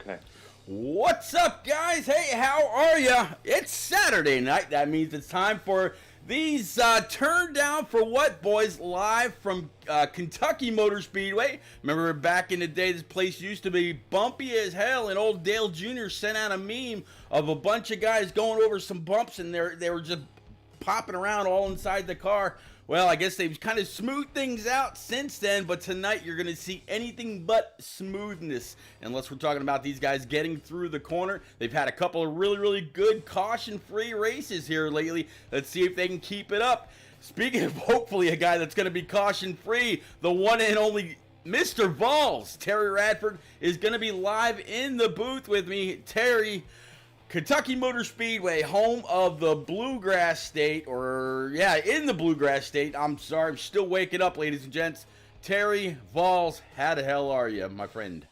Okay. What's up, guys? Hey, how are ya? It's Saturday night. That means it's time for these Turn Down for What boys live from Kentucky Motor Speedway. Remember back in the day, this place used to be bumpy as hell, and old Dale Jr. sent out a meme of a bunch of guys going over some bumps, and they were just popping around all inside the car. Well, I guess they've kind of smoothed things out since then, but tonight you're going to see anything but smoothness. Unless we're talking about these guys getting through the corner. They've had a couple of really good caution-free races here lately. Let's see if they can keep it up. Speaking of hopefully a guy that's going to be caution-free, the one and only Mr. Vols, Terry Radford, is going to be live in the booth with me. Terry, Kentucky Motor Speedway, home of the Bluegrass State, in the Bluegrass State. I'm sorry, I'm still waking up, ladies and gents. Terry Vols, how the hell are you, my friend?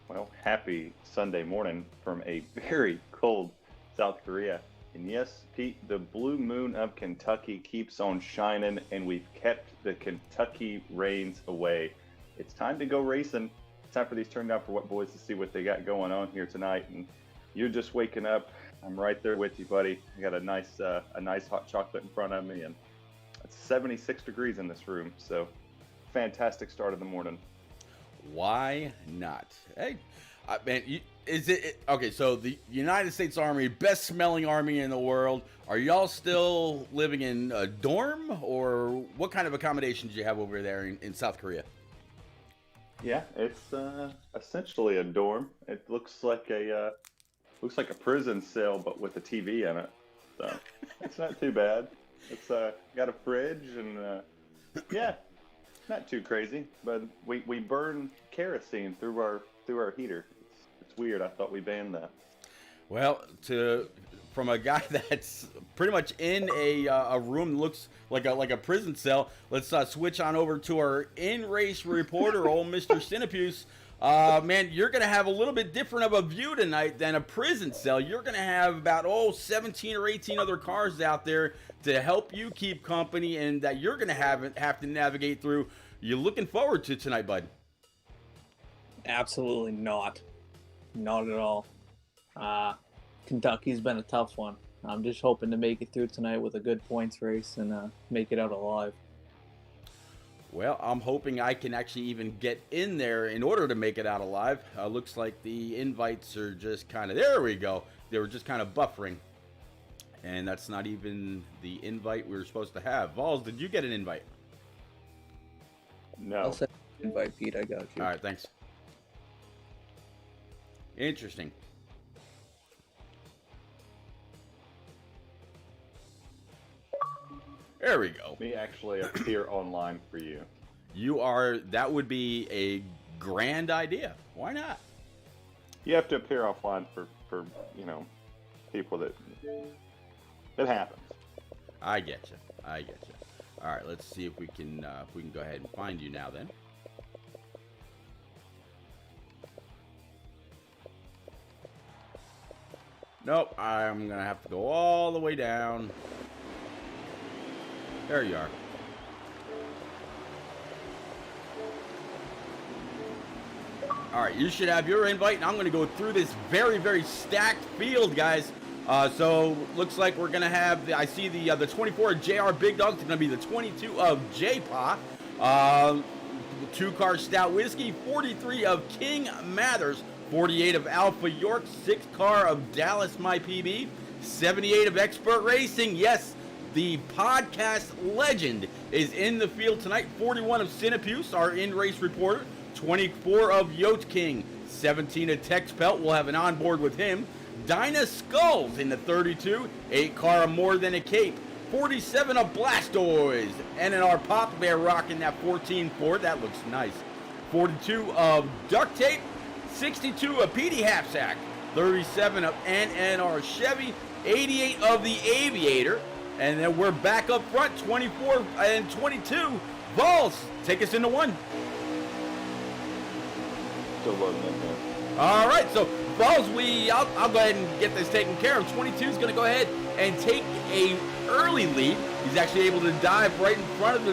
Well, happy Sunday morning from a very cold South Korea. And yes, Pete, the blue moon of Kentucky keeps on shining, and we've kept the Kentucky rains away. It's time to go racing. It's time for these Turn Down for What boys to see what they got going on here tonight. And you're just waking up. I'm right there with you, buddy. I got a nice hot chocolate in front of me, and it's 76 degrees in this room. So, fantastic start of the morning. Why not? Hey, man, okay? So the United States Army, best smelling army in the world. Are y'all still living in a dorm, or what kind of accommodations do you have over there in South Korea? Yeah, it's essentially a dorm. It looks like a prison cell, but with a TV in it. So it's not too bad. It's got a fridge and yeah, not too crazy. But we burn kerosene through our heater. It's weird. I thought we banned that. Well, from a guy that's pretty much in a room that looks like a prison cell, let's switch on over to our in-race reporter, old Mr. Cinepuse. Man, you're going to have a little bit different of a view tonight than a prison cell. You're going to have about 17 or 18 other cars out there to help you keep company, and that you're going to have to navigate through. You looking forward to tonight, bud? Absolutely not. Not at all. Kentucky's been a tough one. I'm just hoping to make it through tonight with a good points race and make it out alive. Well, I'm hoping I can actually even get in there in order to make it out alive. Looks like the invites are just kind of, there we go. They were just kind of buffering. And that's not even the invite we were supposed to have. Vols, did you get an invite? No. I'll send you an invite, Pete. I got you. All right, thanks. Interesting. There we go. Me actually appear online for you. That would be a grand idea. Why not? You have to appear offline for people that happens. I get you. All right, let's see if we can go ahead and find you now then. Nope, I'm gonna have to go all the way down. There you are. All right, you should have your invite, and I'm going to go through this very stacked field, guys. So looks like we're going to have, I see the 24 of JR Big Dogs. It's going to be the 22 of J-Pa. 2-car Stout Whiskey. 43 of King Mathers. 48 of Alpha York. 6-car of Dallas My PB. 78 of Expert Racing. Yes, the podcast legend is in the field tonight. 41 of Cinepuse, our in-race reporter. 24 of Yote King. 17 of Tex Pelt. We'll have an onboard with him. Dyna Skulls in the 32. 8-car of More Than a Cape. 47 of Blastoise. NNR Pop Bear rocking that 14 Ford. That looks nice. 42 of Duct Tape. 62 of Petey Hapsack. 37 of NNR Chevy. 88 of the Aviator. And then we're back up front, 24 and 22. Vols, take us into one. Still loading in there. All right, so Vols, I'll go ahead and get this taken care of. 22 is going to go ahead and take a early lead. He's actually able to dive right in front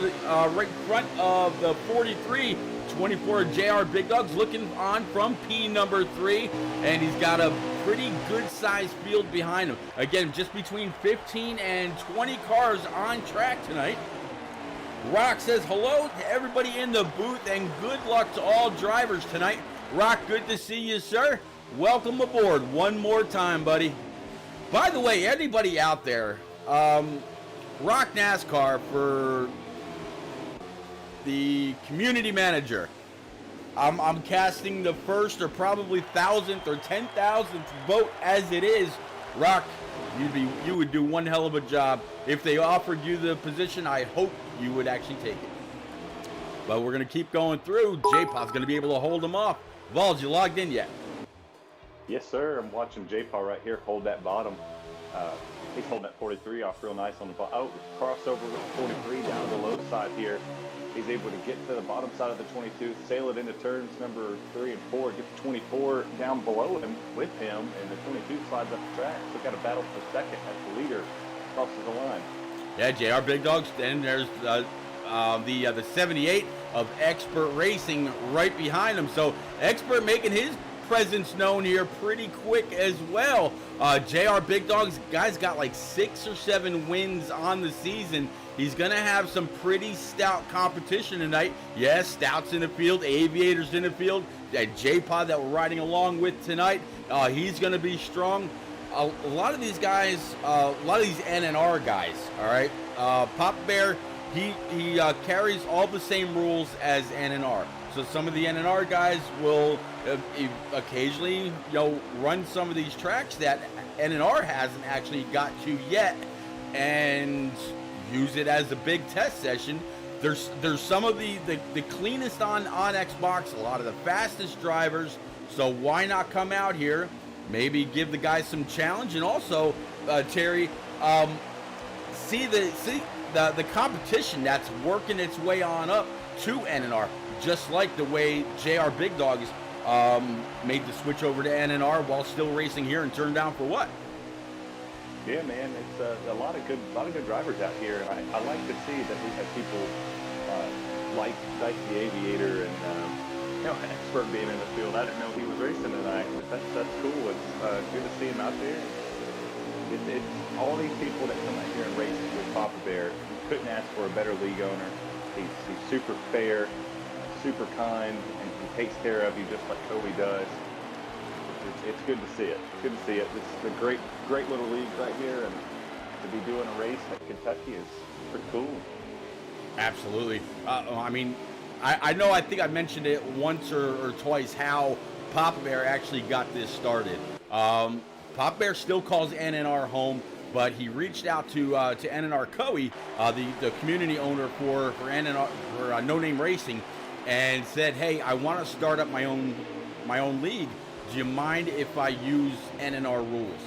of the 43. 24, JR Big Dogs looking on from P number 3, and he's got a pretty good-sized field behind him. Again, just between 15 and 20 cars on track tonight. Rock says hello to everybody in the booth and good luck to all drivers tonight. Rock, good to see you, sir. Welcome aboard one more time, buddy. By the way, anybody out there, Rock NASCAR for the community manager. I'm casting the first or probably 1,000th or 10,000th vote as it is. Rock, you would do one hell of a job. If they offered you the position, I hope you would actually take it. But we're going to keep going through. J-Pod's going to be able to hold them off. Vols, you logged in yet? Yes, sir. I'm watching J-Paw right here hold that bottom. He's holding that 43 off real nice on the bottom. Oh, crossover with 43 down the low side here. He's able to get to the bottom side of the 22, sail it into turns number 3 and 4, get the 24 down below him with him, and the 22 slides up the track. So got a battle for second as the leader crosses the line. Yeah, JR Big Dogs. Then there's the 78 of Expert Racing right behind him. So Expert making his presence known here pretty quick as well. JR Big Dogs, guy's got like 6 or 7 wins on the season. He's going to have some pretty stout competition tonight. Yes, Stout's in the field, Aviator's in the field. That J-Pod that we're riding along with tonight, he's going to be strong. A lot of these guys, a lot of these NNR guys, all right? Pop Bear, he carries all the same rules as NNR. So some of the NNR guys will occasionally, run some of these tracks that NNR hasn't actually got to yet, and use it as a big test session. There's some of the cleanest on Xbox, a lot of the fastest drivers. So why not come out here, maybe give the guys some challenge, and also Terry, see the competition that's working its way on up to NNR, just like the way JR Big Dogs made the switch over to NNR while still racing here and turned down for what? Yeah, man, it's a lot of good drivers out here, and I like to see that we have people like the Aviator and Expert being in the field. I didn't know he was racing tonight, but that's cool. It's good to see him out there. It's all these people that come out here and race with Papa Bear. Couldn't ask for a better league owner. He's super fair, super kind, and he takes care of you just like Kobe does. It's good to see it. It's good to see it. This is a great little league right here, and to be doing a race at Kentucky is pretty cool. Absolutely. I know. I think I mentioned it once or twice how Papa Bear actually got this started. Papa Bear still calls NNR home, but he reached out to NNR Coey, the community owner for NNR for No Name Racing, and said, "Hey, I want to start up my own league. Do you mind if I use NNR rules?"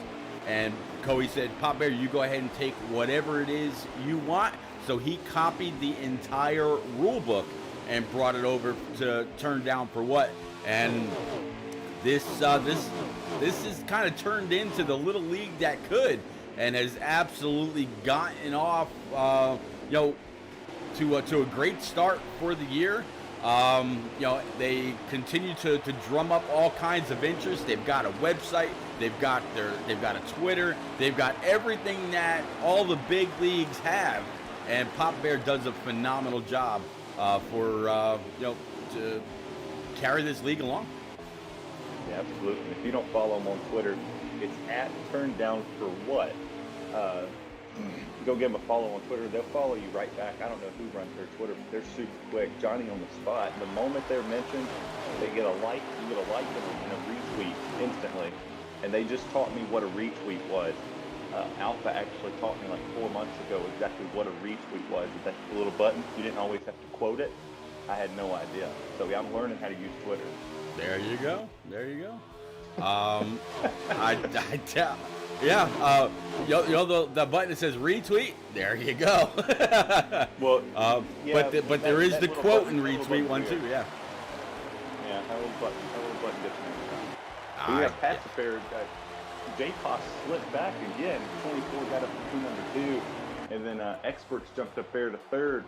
And Coey said, "Pop Bear, you go ahead and take whatever it is you want." So he copied the entire rule book and brought it over to Turn Down for What. And this is kind of turned into the little league that could, and has absolutely gotten off to a great start for the year. They continue to drum up all kinds of interest. They've got a website, they've got a Twitter, they've got everything that all the big leagues have, and Pop Bear does a phenomenal job to carry this league along. Yeah, absolutely. If you don't follow them on Twitter, it's at Turn Down for What. Go give them a follow on Twitter. They'll follow you right back. I don't know who runs their Twitter, but they're super quick. Johnny on the spot. The moment they're mentioned, they get a like. You get a like and a retweet instantly. And they just taught me what a retweet was. Alpha actually taught me like 4 months ago exactly what a retweet was. That's the little button. You didn't always have to quote it. I had no idea. So yeah, I'm learning how to use Twitter. There you go. The button that says retweet. There you go. Well, but there is the quote and retweet one too. Yeah. Yeah, that little button gets me. We have past the fair. J-Pos slipped back again. 24 got up to number 2, and then Experts jumped up there to third.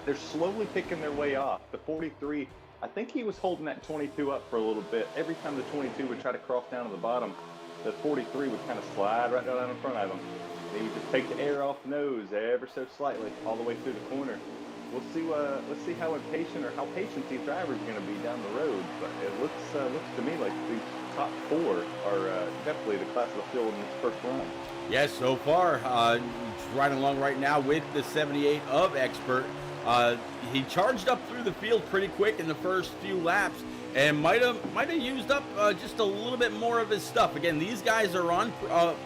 They're slowly picking their way off. The 43 I think he was holding that 22 up for a little bit. Every time the 22 would try to cross down to the bottom, the 43 would kind of slide right down in front of him. He would just take the air off the nose ever so slightly all the way through the corner. We'll see. Let's see how impatient or how patient these drivers are going to be down the road. But it looks to me like these top 4 are definitely the class of the field in this first run. Yes, so far, riding along right now with the 78 of Expert. He charged up through the field pretty quick in the first few laps and might have used up just a little bit more of his stuff. Again, these guys are on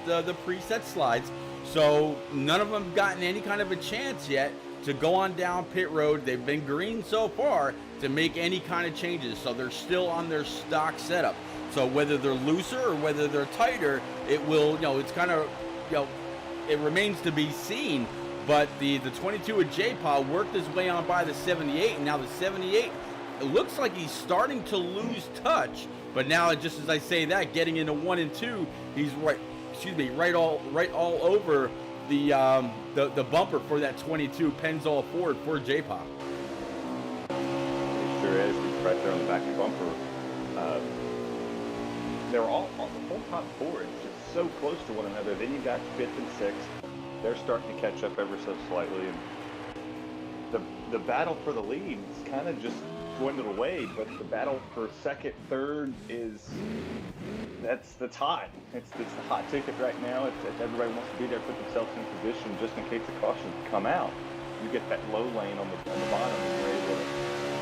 the preset slides, so none of them have gotten any kind of a chance yet to go on down pit road. They've been green so far to make any kind of changes, so they're still on their stock setup. So whether they're looser or whether they're tighter, it will, it's kind of, it remains to be seen. But the 22 of J-Paw worked his way on by the 78, and now the 78, it looks like he's starting to lose touch. But now, just as I say that, getting into 1 and 2, he's right all over the bumper for that 22 Pennzoil Ford for J-Paw. It sure is. He's right there on the back bumper. They're all the whole top 4 is just so close to one another. Then you got 5th and 6th. They're starting to catch up ever so slightly, and the battle for the lead is kind of just dwindled away. But the battle for 2nd, 3rd that's hot. It's the hot ticket right now. It's everybody wants to be there, put themselves in position just in case the cautions come out. You get that low lane on the bottom, and you're able to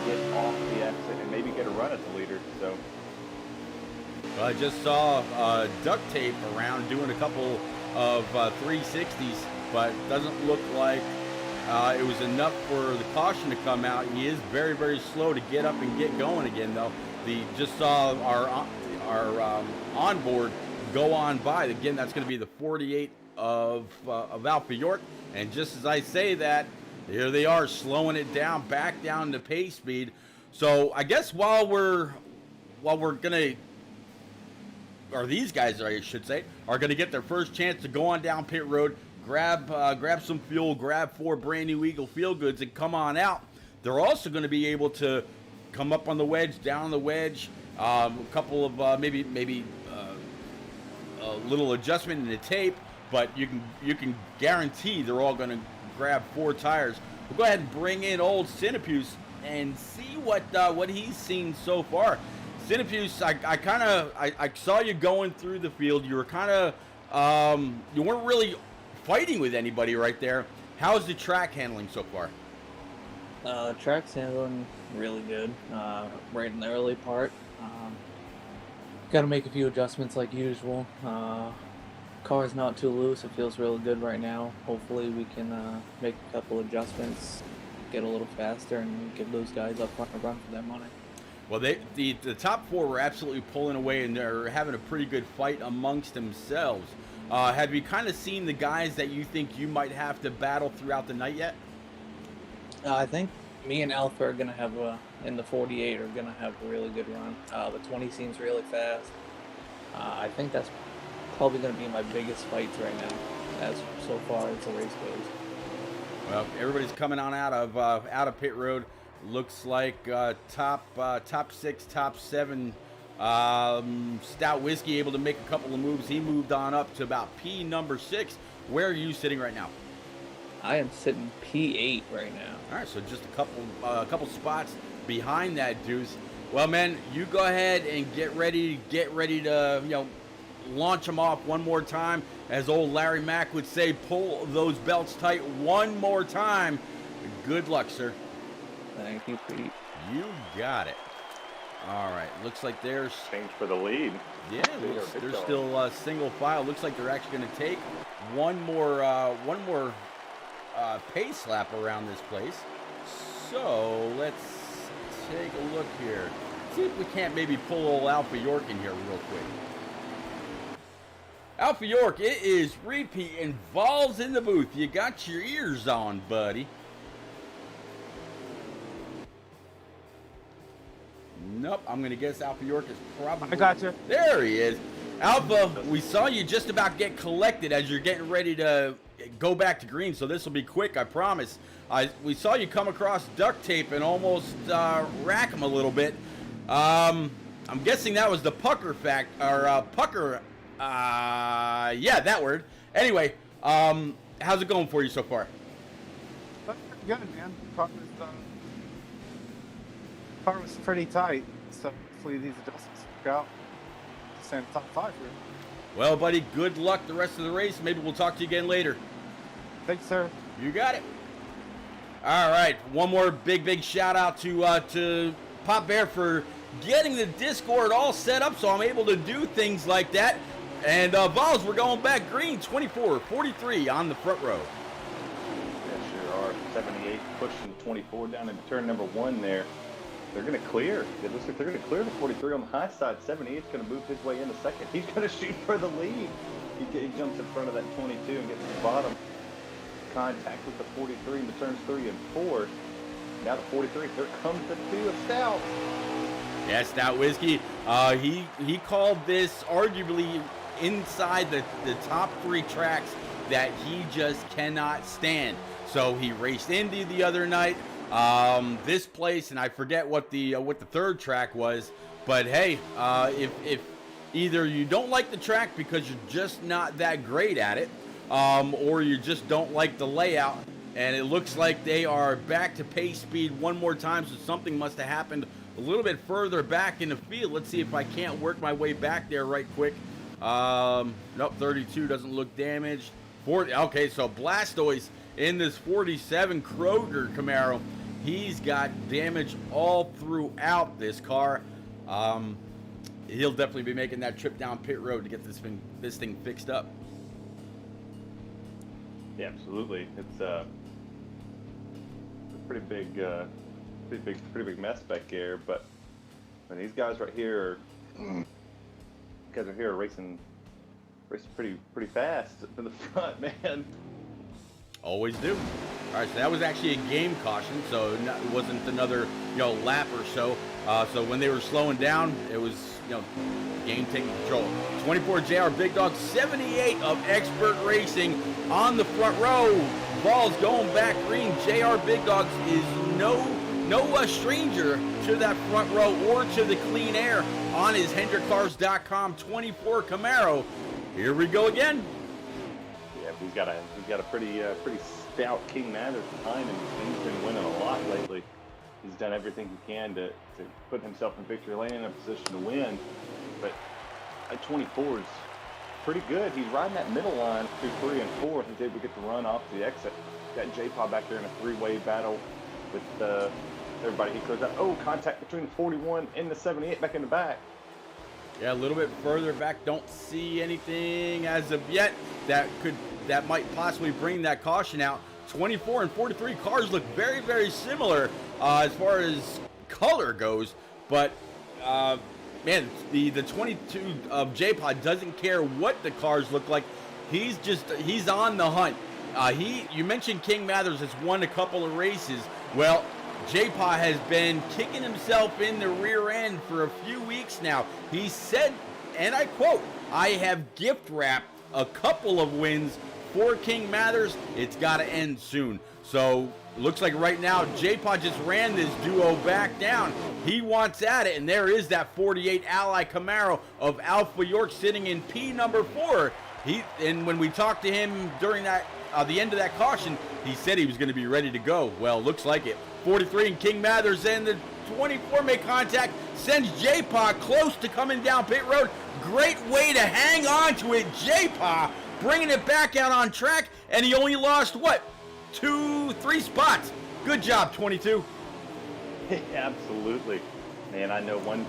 get off the exit and maybe get a run at the leader. So. I just saw duct tape around doing a couple of 360s, but doesn't look like it was enough for the caution to come out. He is very, very slow to get up and get going again, though. Just saw our onboard go on by. Again, that's going to be the 48 of Alpha York. And just as I say that, here they are slowing it down, back down to pace speed. So I guess while we're gonna, or these guys, I should say, are going to get their first chance to go on down pit road, grab some fuel, grab 4 brand new Eagle Feel Goods, and come on out. They're also going to be able to come up on the wedge, down the wedge, a couple of maybe a little adjustment in the tape, but you can guarantee they're all going to grab 4 tires. We'll go ahead and bring in old Cinepuse and see what he's seen so far. Cinepuse, I saw you going through the field. You were kind of, you weren't really fighting with anybody right there. How's the track handling so far? Track's handling really good. Right in the early part. Got to make a few adjustments like usual. Car's not too loose. It feels really good right now. Hopefully we can make a couple adjustments, get a little faster, and give those guys up front a run for their money. Well, the top 4 were absolutely pulling away, and they're having a pretty good fight amongst themselves. Have you kind of seen the guys that you think you might have to battle throughout the night yet? I think me and Alpha are going to have in the 48 are going to have a really good run. The 20 seems really fast. I think that's probably going to be my biggest fights right now, as so far as the race goes. Well, everybody's coming on out of pit road. Looks like top 6, top 7. Stout Whiskey able to make a couple of moves. He moved on up to about P number 6. Where are you sitting right now? I am sitting P8 right now. All right, so just a couple spots behind that Deuce. Well, man, you go ahead and get ready to launch them off one more time. As old Larry Mack would say, pull those belts tight one more time. Good luck, sir. Thank you, Pete. You got it. All right. Looks like there's Change for the lead. Yeah, they're still single file. Looks like they're actually going to take one more pace lap around this place. So let's take a look here. See if we can't maybe pull old Alpha York in here real quick. Alpha York, it is repeat and Vols in the booth. You got your ears on, buddy. Nope, I'm going to guess Alpha York is probably... I got you. There he is. Alpha, we saw you just about get collected as you're getting ready to go back to green, so this will be quick, I promise. We saw you come across duct tape and almost rack him a little bit. I'm guessing that was the pucker fact, or pucker, yeah, that word. Anyway, how's it going for you so far? That's pretty good, man. Car was pretty tight, so hopefully these adjustments work out. Stay in the top 5 here. Well, buddy, good luck the rest of the race. Maybe we'll talk to you again later. Thanks, sir. You got it. All right, one more big shout out to Pop Bear for getting the Discord all set up so I'm able to do things like that. And Vols, we're going back green, 24-43 on the front row. Yeah, sure are. 78 pushing 24 down into turn number 1 there. They're going to clear. It looks like they're going to clear the 43 on the high side. 78's going to move his way into second. He's going to shoot for the lead. He jumps in front of that 22 and gets to the bottom. Contact with the 43 in the turns 3 and 4. Now the 43. Here comes the 2 of Stout. Yeah, Stout Whiskey. He called this arguably inside the top 3 tracks that he just cannot stand. So he raced Indy the other night. This place, and I forget what the third track was, but hey, if either you don't like the track because you're just not that great at it, or you just don't like the layout, and it looks like they are back to pace speed one more time, so something must have happened a little bit further back in the field. Let's see if I can't work my way back there right quick. Nope, 32 doesn't look damaged. 40, okay, so Blastoise in this 47 Kroger Camaro. He's got damage all throughout this car. He'll definitely be making that trip down pit road to get this thing fixed up. Yeah, absolutely. It's a pretty big mess back there. But these guys right here, are racing pretty fast to the front, man. Always do. All right, so that was actually a game caution, so it wasn't another lap or so. So when they were slowing down, it was game taking control. 24 JR Big Dog, 78 of Expert Racing on the front row. Ball's going back green. JR Big Dogs is no stranger to that front row or to the clean air on his HendrickCars.com 24 Camaro. Here we go again. Yeah, he's got a pretty stout King Mathers behind him. He's been winning a lot lately. He's done everything he can to put himself in victory lane in a position to win. But at 24 is pretty good. He's riding that middle line through 3 and 4. He's able to get the run off the exit. Got J-Paw back there in a 3-way battle with everybody. He clears out. Oh, contact between the 41 and the 78 back in the back. Yeah, a little bit further back. Don't see anything as of yet that might possibly bring that caution out. 24 and 43 cars look very, very similar as far as color goes, but man, the 22 of J-Pod doesn't care what the cars look like. He's on the hunt. You mentioned King Mathers has won a couple of races. Well, J-Pod has been kicking himself in the rear end for a few weeks now. He said, and I quote, "I have gift wrapped a couple of wins for King Mathers. It's got to end soon." So looks like right now J-Pod just ran this duo back down. He wants at it, and there is that 48 Ally Camaro of Alpha York sitting in P number 4. And when we talked to him during that the end of that caution, he said he was going to be ready to go. Well, looks like it. 43 and King Mathers, and the 24 make contact, sends J-Paw close to coming down pit road. Great way to hang on to it, J-Paw, bringing it back out on track, and he only lost, 2-3 spots. Good job, 22. Absolutely. Man, I know one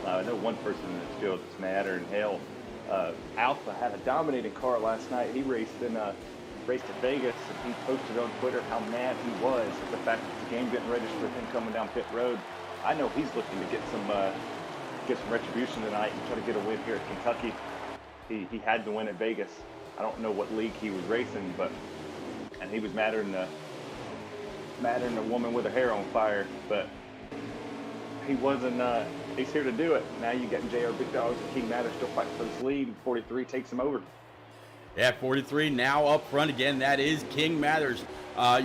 person in this field that's madder than hell. Alpha had a dominating car last night. He raced at Vegas, and he posted on Twitter how mad he was at the fact that the game didn't register with him coming down pit road. I know he's looking to get some retribution tonight and try to get a win here at Kentucky. He had to win at Vegas. I don't know what league he was racing, and he was madder than a woman with her hair on fire. But he wasn't. He's here to do it. Now you got JR Big Dogs and King Mathers still fighting for this lead. 43 takes him over. Yeah, 43 now up front again. That is King Mathers. I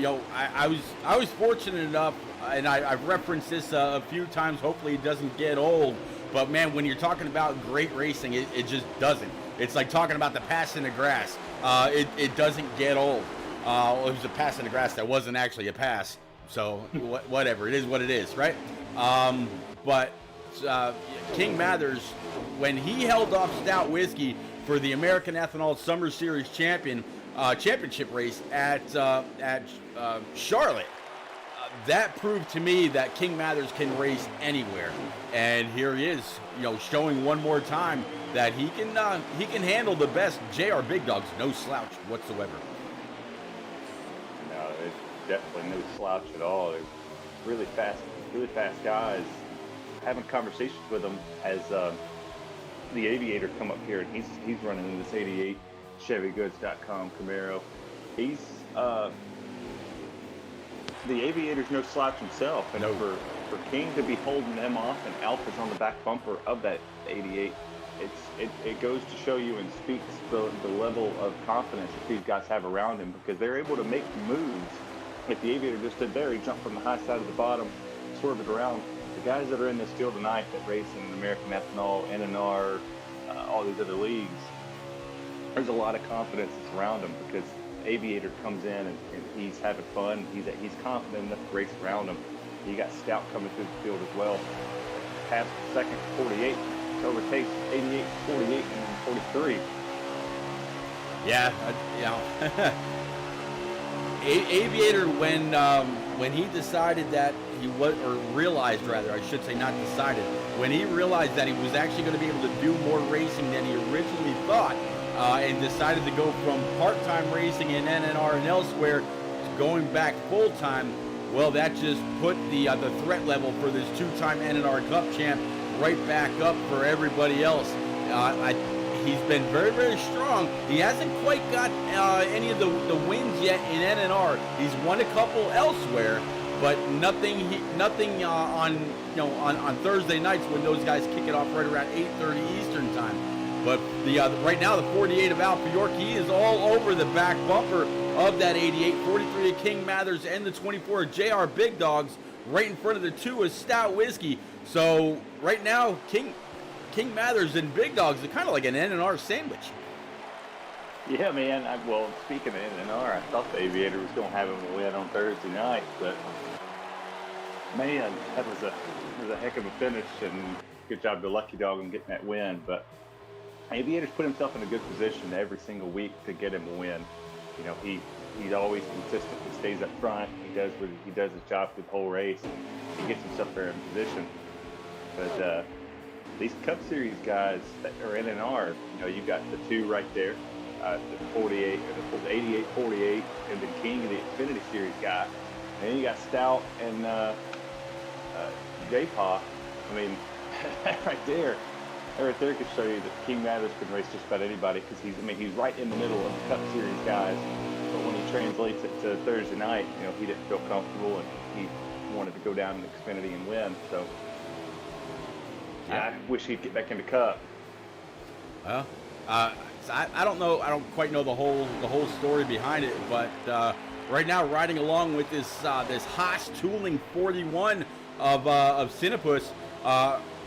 was fortunate enough, and I've referenced this a few times. Hopefully, it doesn't get old. But man, when you're talking about great racing, it just doesn't. It's like talking about the pass in the grass. It doesn't get old. It was a pass in the grass that wasn't actually a pass. So whatever, it is what it is, right? But King Mathers, when he held off Stout Whiskey for the American Ethanol Summer Series championship race at Charlotte, that proved to me that King Mathers can race anywhere. And here he is, showing one more time that he can handle the best JR Big Dogs, no slouch whatsoever. No, it's definitely no slouch at all. They're really fast guys. Having conversations with them as the Aviator come up here, and he's running in this '88 ChevyGoods.com Camaro. He's the Aviator's no slouch himself, and for King to be holding them off, and Alpha's on the back bumper of that '88, it goes to show you and speaks the level of confidence that these guys have around him, because they're able to make moves. If the Aviator just stood there, he jumped from the high side of the bottom, swerved it around. The guys that are in this field tonight that race in American Ethanol, NNR, all these other leagues, there's a lot of confidence that's around him, because Aviator comes in and he's having fun. He's confident enough to race around him. You got Stout coming through the field as well. Past second 48, overtakes 88, 48, and 43. Yeah, Aviator, when he decided that realized rather, I should say, not decided, when he realized that he was actually going to be able to do more racing than he originally thought, and decided to go from part-time racing in NNR and elsewhere to going back full-time, well, that just put the threat level for this two-time NNR Cup champ right back up for everybody else. He's been very, very strong. He hasn't quite got any of the wins yet in NNR. He's won a couple elsewhere, but nothing on Thursday nights when those guys kick it off right around 8:30 Eastern time. But right now, the 48 of Alpha York, he is all over the back bumper of that 88, 43 of King Mathers, and the 24 of JR Big Dogs, right in front of the 2 of Stout Whiskey. So right now, King Mathers and Big Dogs are kind of like an N&R sandwich. Yeah, man. Speaking of NNR, I thought the Aviator was going to have him win on Thursday night, but man, that was a heck of a finish, and good job to Lucky Dog on getting that win. But Aviator's put himself in a good position every single week to get him a win. He's always consistent. He stays up front. He does his job through the whole race, and he gets himself there in position. But these Cup Series guys that are NNR, you got the 2 right there, the 48, or the 88, 48, and then King of the Xfinity Series guy. And then you got Stout and J-Paw. I mean, right there can show you that King Mathers can race just about anybody, because he's right in the middle of the Cup Series guys. But when he translates it to Thursday night, he didn't feel comfortable, and he wanted to go down in Xfinity and win. So I wish he'd get back into Cup. Well, I don't know. I don't quite know the whole story behind it, but right now, riding along with this Haas Tooling 41 of Cinnapus,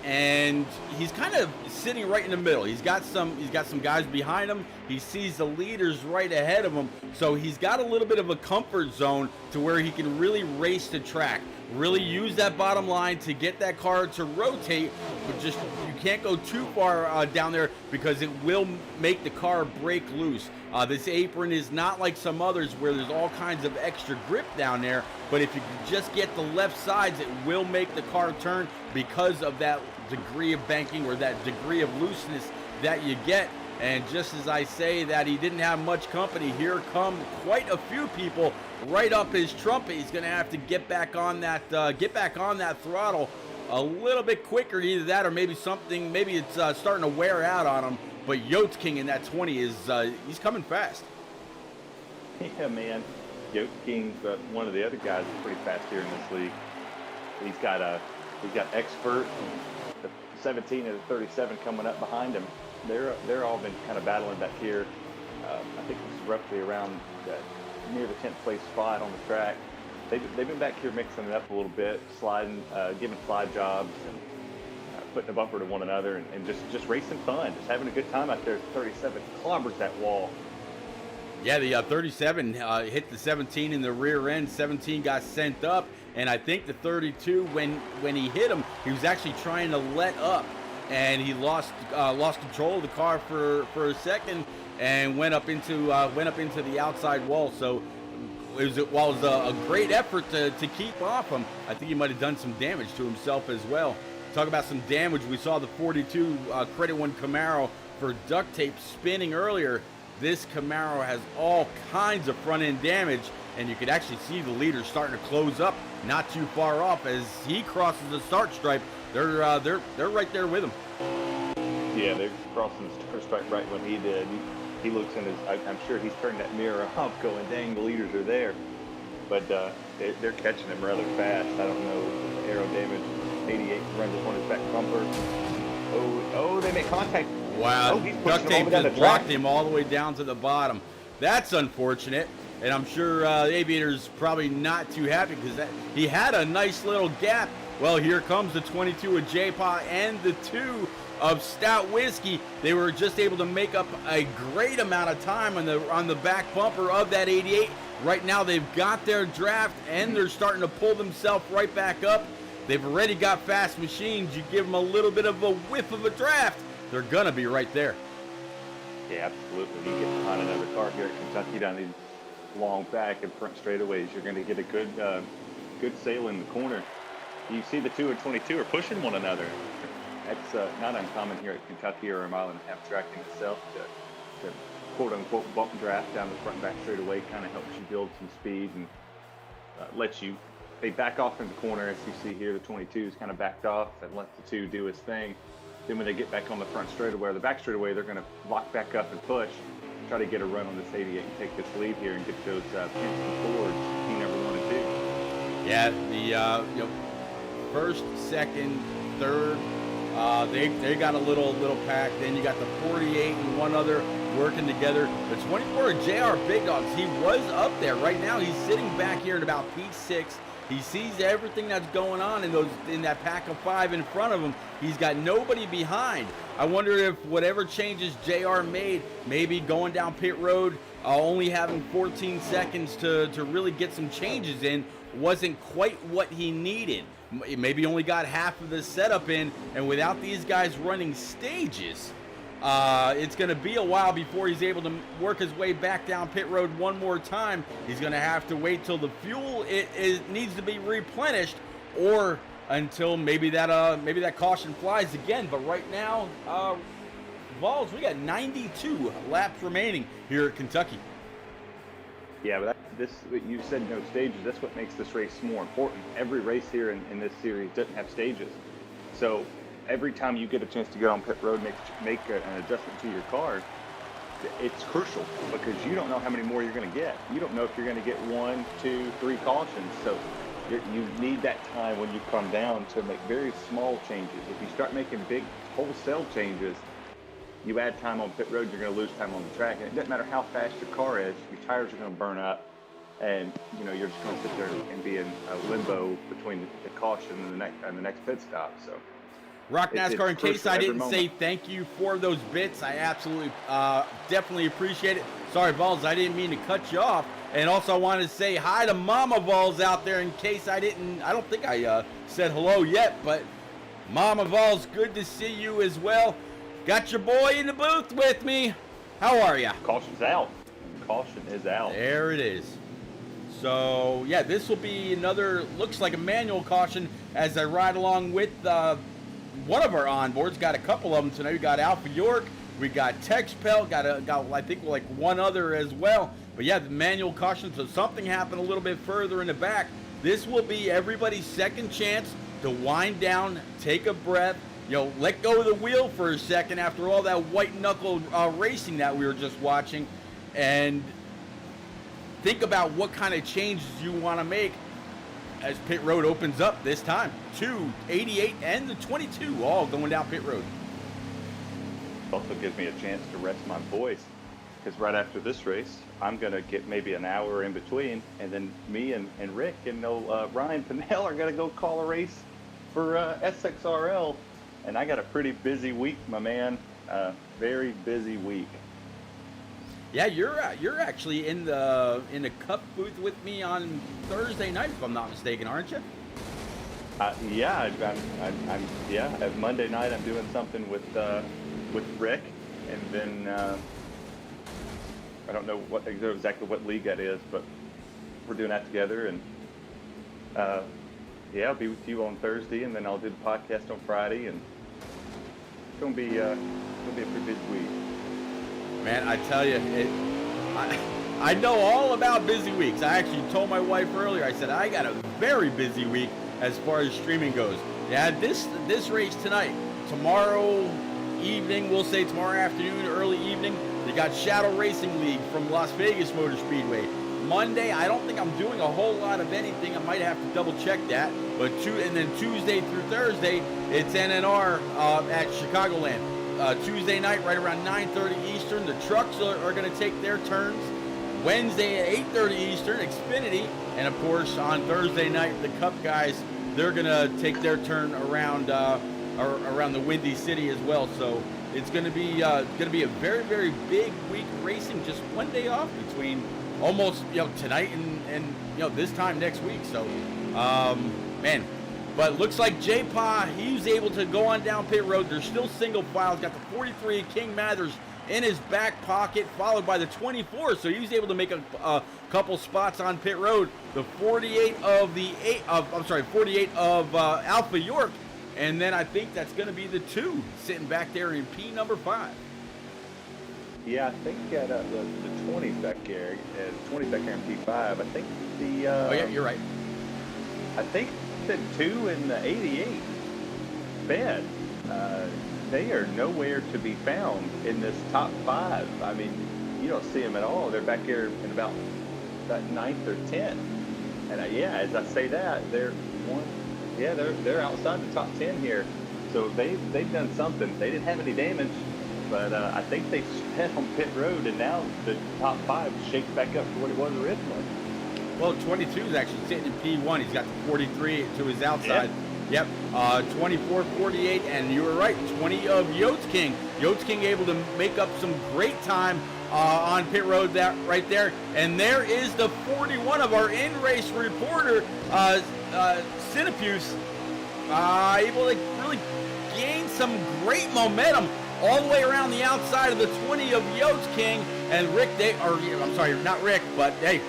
and he's kind of sitting right in the middle. He's got some guys behind him. He sees the leaders right ahead of him, so he's got a little bit of a comfort zone to where he can really race the track, really use that bottom line to get that car to rotate, but just you can't go too far down there, because it will make the car break loose. This apron is not like some others where there's all kinds of extra grip down there, but if you can just get the left sides, it will make the car turn because of that degree of banking, or that degree of looseness that you get. And just as I say that he didn't have much company, here come quite a few people right up his trumpet. He's going to have to get back on that throttle a little bit quicker. Either that, or maybe it's starting to wear out on him. But Yotes King in that 20 he's coming fast. Yeah, man. Yotes King's one of the other guys that's pretty fast here in this league. He's got Expert, the 17 and the 37 coming up behind him. They're all been kind of battling back here. I think it was roughly around near the 10th place spot on the track. They've been back here mixing it up a little bit, sliding, giving slide jobs, and putting a bumper to one another, and just racing fun, just having a good time out there. 37 clobbers that wall. Yeah, the 37 hit the 17 in the rear end. 17 got sent up, and I think the 32, when he hit him, he was actually trying to let up, and he lost control of the car for a second, and went up into the outside wall. So it was a great effort to keep off him. I think he might have done some damage to himself as well. Talk about some damage. We saw the 42 Credit One Camaro for duct tape spinning earlier. This Camaro has all kinds of front end damage, and you could actually see the leader starting to close up not too far off as he crosses the start stripe. They're right there with him. Yeah, they're crossing the start stripe right when he did. He looks in his. I'm sure he's turned that mirror off, going, "Dang, the leaders are there." But they're catching him rather fast. I don't know, aero damage. 88 runs up on his back bumper. Oh, they make contact. Wow, he's duct pushing him tape over down just the track. blocked him all the way down to the bottom. That's unfortunate, and I'm sure the Aviator's probably not too happy because he had a nice little gap. Well, here comes the 22 of J-Pa and the 2 of Stout Whiskey. They were just able to make up a great amount of time on the back bumper of that 88. Right now, they've got their draft, and they're starting to pull themselves right back up. They've already got fast machines. You give them a little bit of a whiff of a draft, they're going to be right there. Yeah, absolutely. You get behind another car here at Kentucky down these long back and front straightaways, you're going to get a good sail in the corner. You see the 2 and 22 are pushing one another. That's not uncommon here at Kentucky or a mile-and-a-half track in itself to quote-unquote bump draft down the front and back straightaway. Kind of helps you build some speed and lets you. They back off in the corner, as you see here. The 22's kind of backed off and let the 2 do his thing. Then when they get back on the front straightaway or the back straightaway, they're going to lock back up and push, try to get a run on this 88 and take this lead here and get those Penske Fords P number 1 and 2. Yeah, the first, second, third, they got a little pack. Then you got the 48 and one other working together. The 24 JR Big Dogs, he was up there. Right now, he's sitting back here at about P6. He sees everything that's going on in that pack of 5 in front of him. He's got nobody behind. I wonder if whatever changes JR made, maybe going down pit road, only having 14 seconds to really get some changes in, wasn't quite what he needed. Maybe only got half of the setup in, and without these guys running stages, it's going to be a while before he's able to work his way back down pit road one more time. He's going to have to wait till the fuel it needs to be replenished, or until maybe that caution flies again. But right now, Vols, we got 92 laps remaining here at Kentucky. Yeah, but you said no stages. That's what makes this race more important. Every race here in this series doesn't have stages. So every time you get a chance to get on pit road, make an adjustment to your car, it's crucial because you don't know how many more you're going to get. You don't know if you're going to get 1, 2, 3 cautions. So you need that time when you come down to make very small changes. If you start making big wholesale changes, you add time on pit road, you're going to lose time on the track. And it doesn't matter how fast your car is, your tires are going to burn up. And you're just going to sit there and be in a limbo between the caution and the next pit stop. So Rock NASCAR, in case I didn't say moment. thank you for those bits, I absolutely, definitely appreciate it. Sorry, Vols, I didn't mean to cut you off. And also I wanted to say hi to Mama Vols out there in case I don't think I said hello yet, but Mama Vols, good to see you as well. Got your boy in the booth with me. How are you? Caution's out. Caution is out. There it is. So, yeah, this will be another, looks like a manual caution as I ride along with one of our onboards. Got a couple of them tonight. We got Alpha York. We got Texpel. Got I think like one other as well. But yeah, the manual caution. So something happened a little bit further in the back. This will be everybody's second chance to wind down, take a breath, let go of the wheel for a second after all that white knuckle racing that we were just watching, and think about what kind of changes you want to make as pit road opens up this time. 2, 88, and the 22 all going down pit road. Also gives me a chance to rest my voice. because right after this race, I'm going to get maybe an hour in between, and then me and Rick and Ryan Pinnell are going to go call a race for SXRL, and I got a pretty busy week, my man. Very busy week. Yeah, you're actually in the Cup booth with me on Thursday night, if I'm not mistaken, aren't you? Yeah, Monday night I'm doing something with Rick, and then I don't know exactly what league that is, but we're doing that together, and I'll be with you on Thursday, and then I'll do the podcast on Friday, and it's gonna be a pretty busy week. Man, I tell you, I know all about busy weeks. I actually told my wife earlier, I said, I got a very busy week as far as streaming goes. Yeah, this race tonight, tomorrow evening, we'll say tomorrow afternoon, early evening, they got Shadow Racing League from Las Vegas Motor Speedway. Monday, I don't think I'm doing a whole lot of anything. I might have to double check that. And then Tuesday through Thursday, it's NNR at Chicagoland. Tuesday night, right around 9:30 Eastern, the trucks are going to take their turns. Wednesday at 8:30 Eastern, Xfinity. And of course, on Thursday night, the Cup guys, they're going to take their turn around the Windy City as well. So it's going to be a very, very big week racing. Just one day off between almost tonight and this time next week. So man. But looks like J-Pa, he was able to go on down pit road. They're still single file. He's got the 43 King Mathers in his back pocket, followed by the 24. So he was able to make a couple spots on pit road. The 48 of Alpha York. And then I think that's going to be the 2 sitting back there in P number 5. Yeah, I think the 20's back here. 20's back here in P5. I think the... oh, yeah, you're right. I think the 2 in the 88 bed, they are nowhere to be found in this top 5. I mean, you don't see them at all. They're back here in about that 9th or 10th. And as I say that, they're outside the top 10 here. So they've done something. They didn't have any damage, but I think they sped on pit road, and now the top 5 shakes back up to what it was originally. Well, 22 is actually sitting in P1. He's got the 43 to his outside. Yep. 24, 48, and you were right, 20 of Yotes King. Yotes King able to make up some great time on pit road right there. And there is the 41 of our in-race reporter, Cinepuse, able to really gain some great momentum all the way around the outside of the 20 of Yotes King. And Rick, I'm sorry, not Rick, but hey,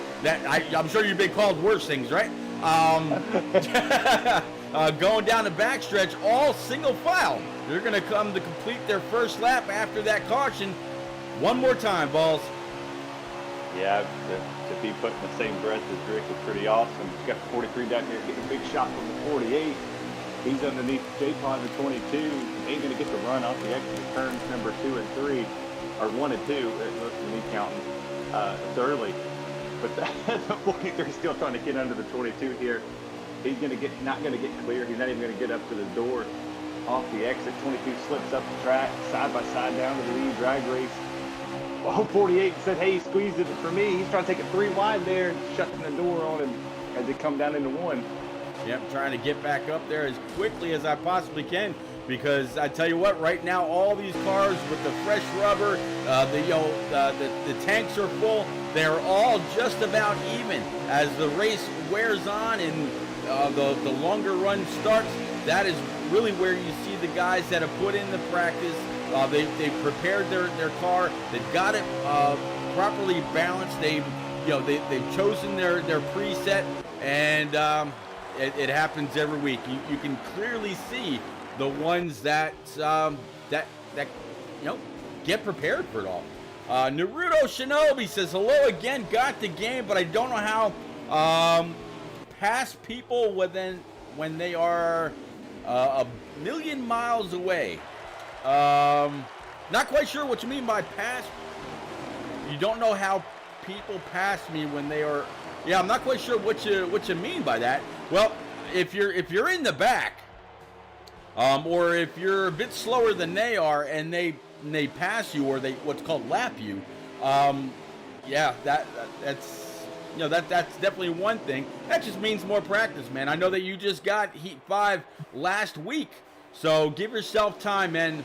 I'm sure you've been called worse things, right? Going down the backstretch, all single file. They're going to come to complete their first lap after that caution. One more time, Balls. Yeah, to be put in the same breath as Rick is pretty awesome. He's got the 43 down here getting a big shot from the 48. He's underneath J-Pod in the 22. Ain't going to get the run off the exit turns number 2 and 3, or 1 and 2, most of me counting. It's early. But the 43 is still trying to get under the 22 here. He's not going to get clear. He's not even going to get up to the door off the exit. 22 slips up the track, side by side down to the lead drag race. Well, 48 said, hey, he squeezed it for me. He's trying to take it 3 wide there and shutting the door on him as they come down into 1. Yep, trying to get back up there as quickly as I possibly can, because I tell you what, right now all these cars with the fresh rubber, the tanks are full. They're all just about even as the race wears on and the longer run starts. That is really where you see the guys that have put in the practice. They've prepared their car. They've got it properly balanced. They've chosen their preset, and it happens every week. You can clearly see the ones that get prepared for it all. Naruto Shinobi says, hello again, got the game, but I don't know how pass people when they are a million miles away. Not quite sure what you mean by pass. You don't know how people pass me when they are. Yeah, I'm not quite sure what you mean by that. Well, if you're in the back, or if you're a bit slower than they are and they pass you, or they what's called lap you, Yeah, that's that's definitely one thing. That just means more practice, man. I know that you just got Heat 5 last week, so give yourself time, man.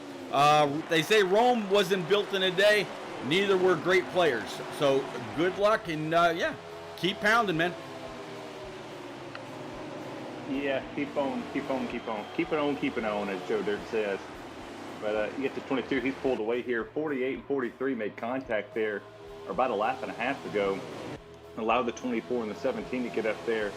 They say Rome wasn't built in a day. Neither were great players. So good luck, and yeah, keep pounding, man. Yeah, keep on, keep it on, as Joe Dirt says. But you get to 22, he's pulled away here. 48 and 43 made contact there, or about a lap and a half ago. Allowed the 24 and the 17 to get up there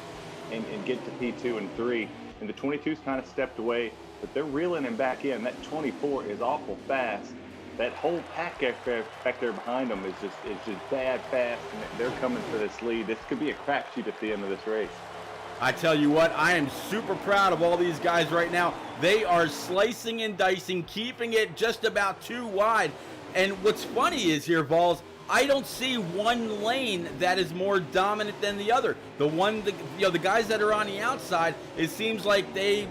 and get to P2 and 3. And the 22's kind of stepped away, but they're reeling him back in. That 24 is awful fast. That whole pack back there behind them is just bad fast, and they're coming for this lead. This could be a crapshoot at the end of this race. I tell you what, I am super proud of all these guys right now. They are slicing and dicing, keeping it just about too wide. And what's funny is here, Vols, I don't see one lane that is more dominant than the other. The guys that are on the outside, it seems like they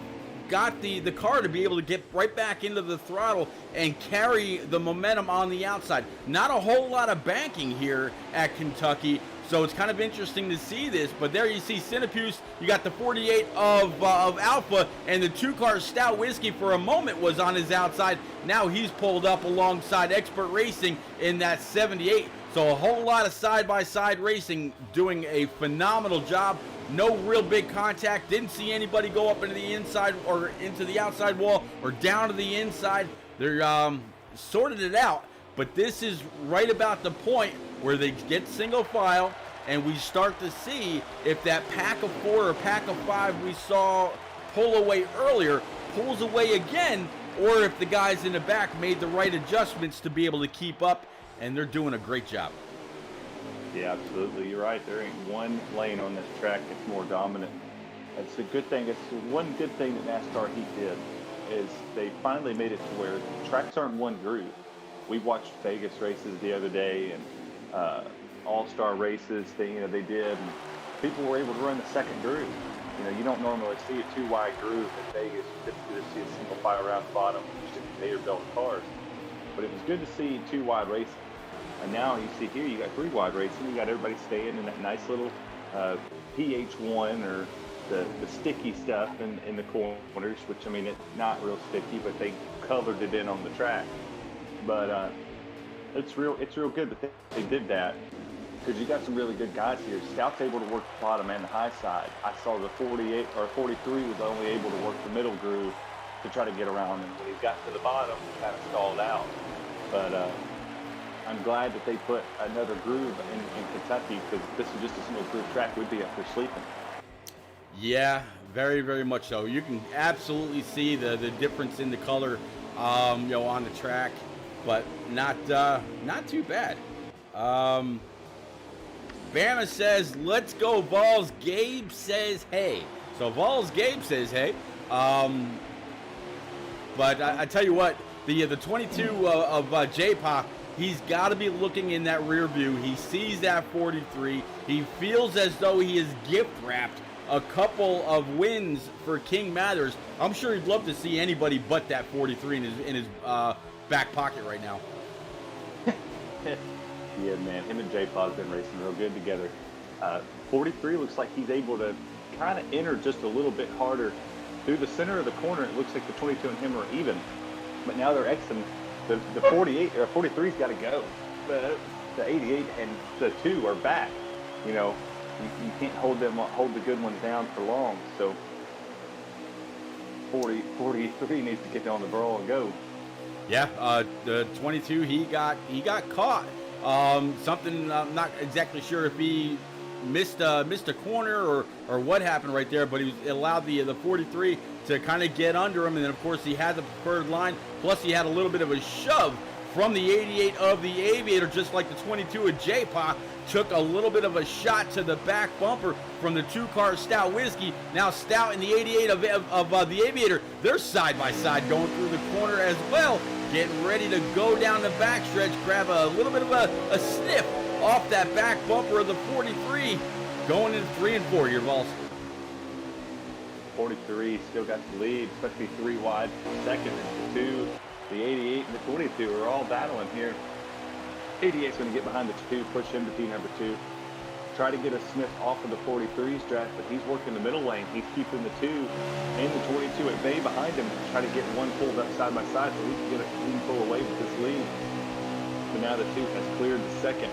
got the car to be able to get right back into the throttle and carry the momentum on the outside. Not a whole lot of banking here at Kentucky. So it's kind of interesting to see this, but there you see Cinepuse, you got the 48 of Alpha, and the 2-car Stout Whiskey for a moment was on his outside. Now he's pulled up alongside Expert Racing in that 78. So a whole lot of side-by-side racing, doing a phenomenal job. No real big contact. Didn't see anybody go up into the inside or into the outside wall or down to the inside. They're sorted it out, but this is right about the point where they get single file, and we start to see if that pack of 4 or pack of 5 we saw pull away earlier pulls away again, or if the guys in the back made the right adjustments to be able to keep up, and they're doing a great job. Yeah, absolutely. You're right. There ain't one lane on this track that's more dominant. It's a good thing. It's one good thing that NASCAR Heat did is they finally made it to where tracks aren't one groove. We watched Vegas races the other day, and all-star races they did, and people were able to run the second groove. You don't normally see a 2-wide groove in Vegas. You typically just see a single file around the bottom, just conveyor belt cars. But it was good to see 2-wide racing. And now you see here, you got 3-wide racing. You got everybody staying in that nice little PH1 or the sticky stuff in the corners, which, it's not real sticky, but they colored it in on the track. But it's real good that they did that, because you got some really good guys here. Stout's able to work the bottom and the high side. I saw the 48 or 43 was only able to work the middle groove to try to get around, and when he got to the bottom, he kind of stalled out. But I'm glad that they put another groove in Kentucky, because this is just a single groove track. We'd be up there sleeping. Yeah, very, very much so. You can absolutely see the difference in the color, on the track, but not too bad. Bama says, "Let's go, Vols." Gabe says, "Hey." So Vols Gabe says, "Hey." But I tell you what, the 22 of J-Pa, he's got to be looking in that rear view. He sees that 43. He feels as though he is gift wrapped a couple of wins for King Mathers. I'm sure he'd love to see anybody but that 43 in his back pocket right now. Yeah, man, him and J-Pa's been racing real good together. 43 looks like he's able to kind of enter just a little bit harder. Through the center of the corner, it looks like the 22 and him are even. But now they're exiting. The 48 or 43's got to go. The 88 and the 2 are back. You can't hold the good ones down for long. So 43 needs to get on the brawl and go. Yeah, the 22, he got caught. Something I'm not exactly sure if he missed a corner or what happened right there, but it allowed the 43 to kind of get under him, and then of course he had the preferred line. Plus he had a little bit of a shove from the 88 of the Aviator, just like the 22 of J-Pa took a little bit of a shot to the back bumper from the 2-car Stout Whiskey. Now Stout and the 88 of the Aviator, they're side by side going through the corner as well, getting ready to go down the backstretch, grab a little bit of a sniff off that back bumper of the 43, going into 3 and 4 here, Vols. 43 still got the lead, especially 3 wide. Second and 2, the 88 and the 22 are all battling here. 88's going to get behind the 2, push him to P number 2. Try to get a Smith off of the 43's draft, but he's working the middle lane. He's keeping the 2 and the 22 at bay behind him. Try to get one pulled up side by side so he can pull away with this lead. But now the 2 has cleared the second.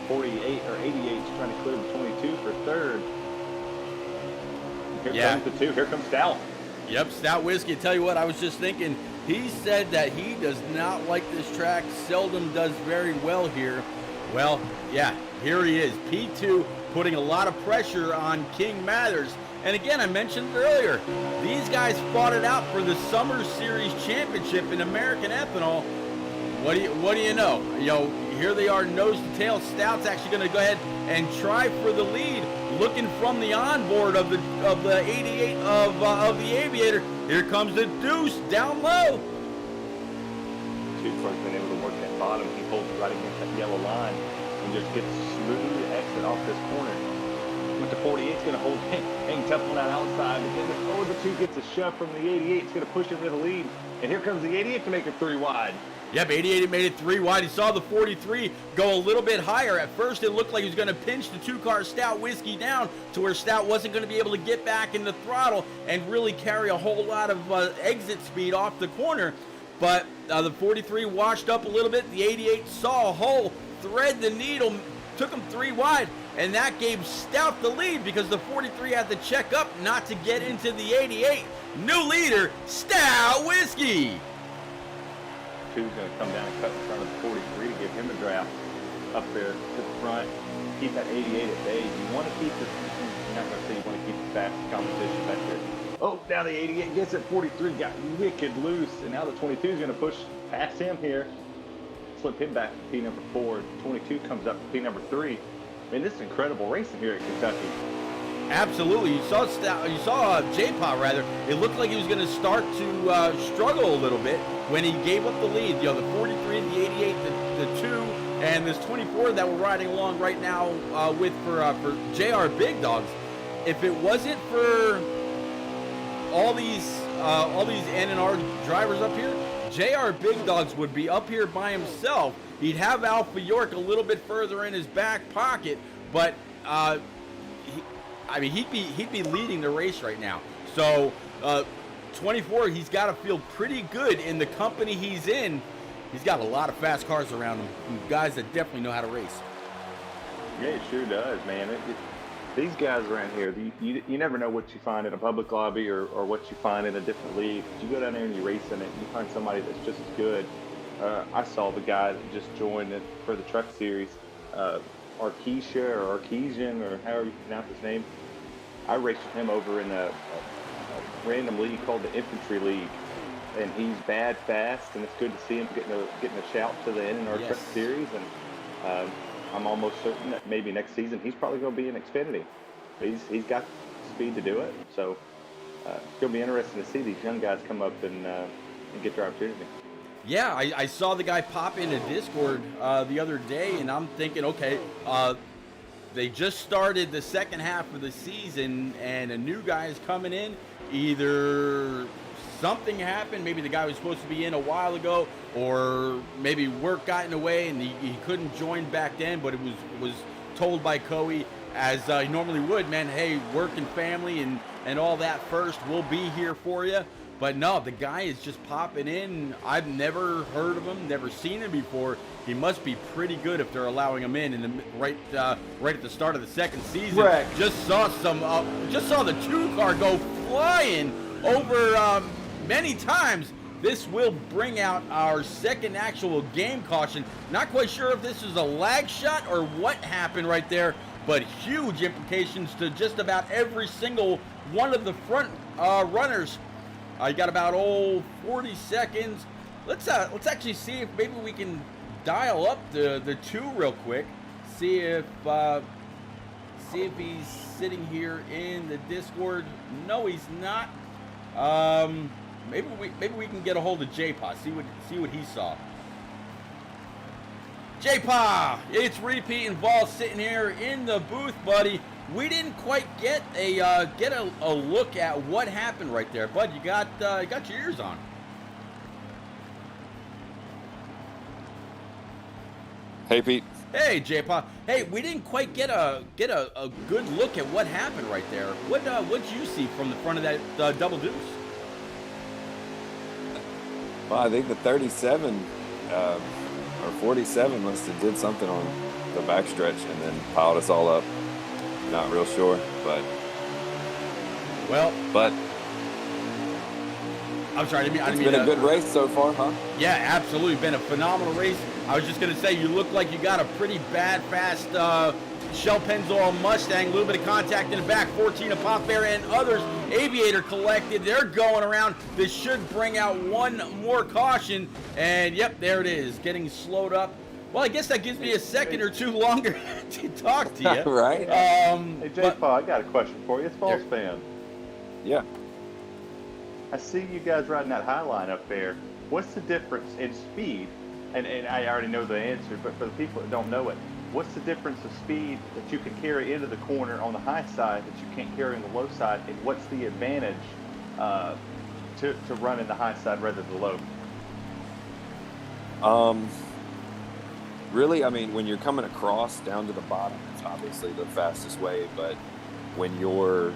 88 or 88 is trying to clear the 22 for third. Here comes the 2. Here comes Stout. Yep, Stout Whiskey. Tell you what, I was just thinking, he said that he does not like this track, seldom does very well here. Well, yeah, here he is. P2 putting a lot of pressure on King Mathers. And again, I mentioned earlier, these guys fought it out for the Summer Series Championship in American Ethanol. What do you know? Here they are, nose to tail. Stout's actually going to go ahead and try for the lead, looking from the onboard of the 88 of the Aviator. Here comes the Deuce down low. Two-car's been able to work that bottom. He holds right against that yellow line and just gets smooth exit off this corner. With the 48's going to hold hang tough one out outside. And then the 2 gets a shove from the 88. It's going to push him to the lead. And here comes the 88 to make it 3 wide. Yep, 88 made it 3 wide. He saw the 43 go a little bit higher. At first, it looked like he was going to pinch the 2-car Stout Whiskey down to where Stout wasn't going to be able to get back in the throttle and really carry a whole lot of exit speed off the corner. But the 43 washed up a little bit. The 88 saw a hole, thread the needle, took him 3 wide, and that gave Stout the lead because the 43 had to check up not to get into the 88. New leader, Stout Whiskey. 2's going to come down and cut in front of the 43 to give him a draft up there to the front. Keep that 88 at bay. You want to keep this, you're not going to say you want to keep the fast competition back there. Oh, now the 88 gets it. 43 got wicked loose, and now the 22 is going to push past him here. Slip him back to P number 4. 22 comes up to P number 3. I mean, this is incredible racing here at Kentucky. Absolutely. You saw J-Paw rather. It looked like he was going to start to struggle a little bit when he gave up the lead. The 43, the 88, the 2, and this 24 that we're riding along right now for JR Big Dogs. If it wasn't for all these N&R drivers up here, JR Big Dogs would be up here by himself. He'd have Alpha York a little bit further in his back pocket, but he'd be leading the race right now. So 24, he's got to feel pretty good in the company he's in. He's got a lot of fast cars around him, guys that definitely know how to race. Yeah, it sure does, man. These guys around here, you never know what you find in a public lobby or what you find in a different league. You go down there and you race in it, you find somebody that's just as good. I saw the guy that just joined it for the truck series, Arkesia or Arkeesian or however you pronounce his name. I raced with him over in a random league called the Infantry League, and he's bad fast, and it's good to see him getting a shout to the N&R Truck Series, and I'm almost certain that maybe next season he's probably going to be in Xfinity. He's got the speed to do it, so it's going to be interesting to see these young guys come up and get their opportunity. Yeah, I saw the guy pop into Discord the other day, and I'm thinking, okay, they just started the second half of the season, and a new guy is coming in. Either something happened, maybe the guy was supposed to be in a while ago, or maybe work got in the way and he couldn't join back then, but it was told by Coey, as he normally would, man, hey, work and family and all that first, we'll be here for you. But no, the guy is just popping in. I've never heard of him, never seen him before. He must be pretty good if they're allowing him in right at the start of the second season. Correct. Just saw the 2-car go flying over many times. This will bring out our second actual game caution. Not quite sure if this is a lag shot or what happened right there, but huge implications to just about every single one of the front runners. You got about 40 seconds. Let's actually see if maybe we can dial up the 2 real quick. See if he's sitting here in the Discord. No, he's not. Maybe we can get a hold of J-Paw. See what he saw. J-Paw, it's Repeat and Vol sitting here in the booth, buddy. We didn't quite get a look at what happened right there, bud. You got your ears on. Hey, Pete. Hey, J-Paw. Hey, we didn't quite get a good look at what happened right there. What'd you see from the front of that double deuce? Well, I think the 37 or 47 must have did something on the backstretch and then piled us all up. Not real sure, but I'm sorry, it's been a good race so far, huh? Yeah, absolutely. Been a phenomenal race. I was just going to say, you look like you got a pretty bad, fast Shell Pennzoil Mustang. A little bit of contact in the back. 14 of Pop Bear and others. Aviator collected. They're going around. This should bring out one more caution. And, yep, there it is. Getting slowed up. Well, I guess that gives me a second or two longer to talk to you. Right. Hey, J-Paw, I got a question for you. It's Falls fan. Yeah. I see you guys riding that high line up there. What's the difference in speed? And I already know the answer, but for the people that don't know it, what's the difference of speed that you can carry into the corner on the high side that you can't carry on the low side? And what's the advantage to running the high side rather than the low? Really, I mean, when you're coming across down to the bottom, it's obviously the fastest way. But when you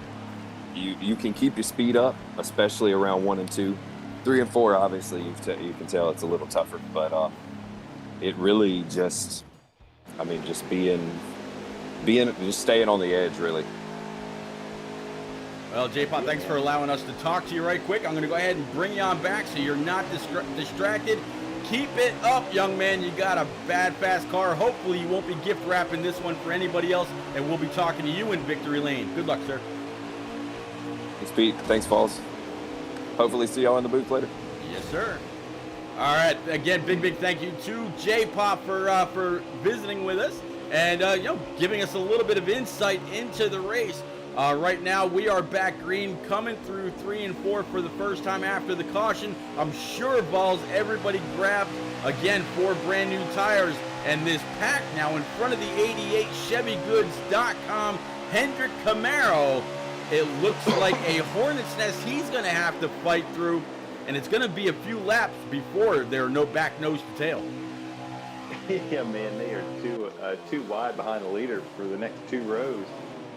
can keep your speed up, especially around 1 and 2. 3 and 4, obviously, you can tell it's a little tougher. But it really just just staying on the edge, really. Well, J-Paw, thanks for allowing us to talk to you right quick. I'm going to go ahead and bring you on back so you're not distracted. Keep it up, young man. You got a bad, fast car. Hopefully you won't be gift wrapping this one for anybody else, and we'll be talking to you in Victory Lane. Good luck, sir. Thanks, Pete. Thanks, Falls. Hopefully see y'all in the booth later. Yes, sir. All right. Again, big thank you to J-Pop for visiting with us and giving us a little bit of insight into the race. Right now, we are back green, coming through 3 and 4 for the first time after the caution. I'm sure, Vols, everybody grabbed, again, 4 brand new tires. And this pack now in front of the 88 ChevyGoods.com Hendrick Camaro. It looks like a hornet's nest he's going to have to fight through. And it's going to be a few laps before there are no back nose to tail. Yeah, man, they are too wide behind the leader for the next 2 rows.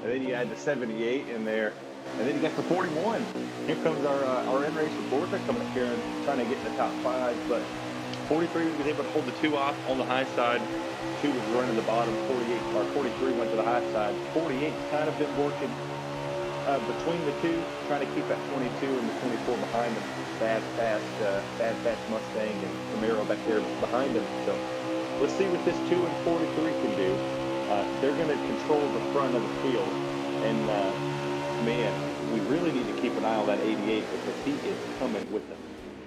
And then you add the 78 in there, and then you got the 41. Here comes our in-race reporter coming up here and trying to get in the top 5. But 43 was able to hold the 2 off on the high side. 2 was running the bottom. 43 went to the high side. 48 kind of been working between the 2, trying to keep that 22 and the 24 behind them. Bad, fast Mustang and Camaro back there behind them. So let's see what this 2 and 43 can do. They're going to control the front of the field. And, man, we really need to keep an eye on that 88 because he is coming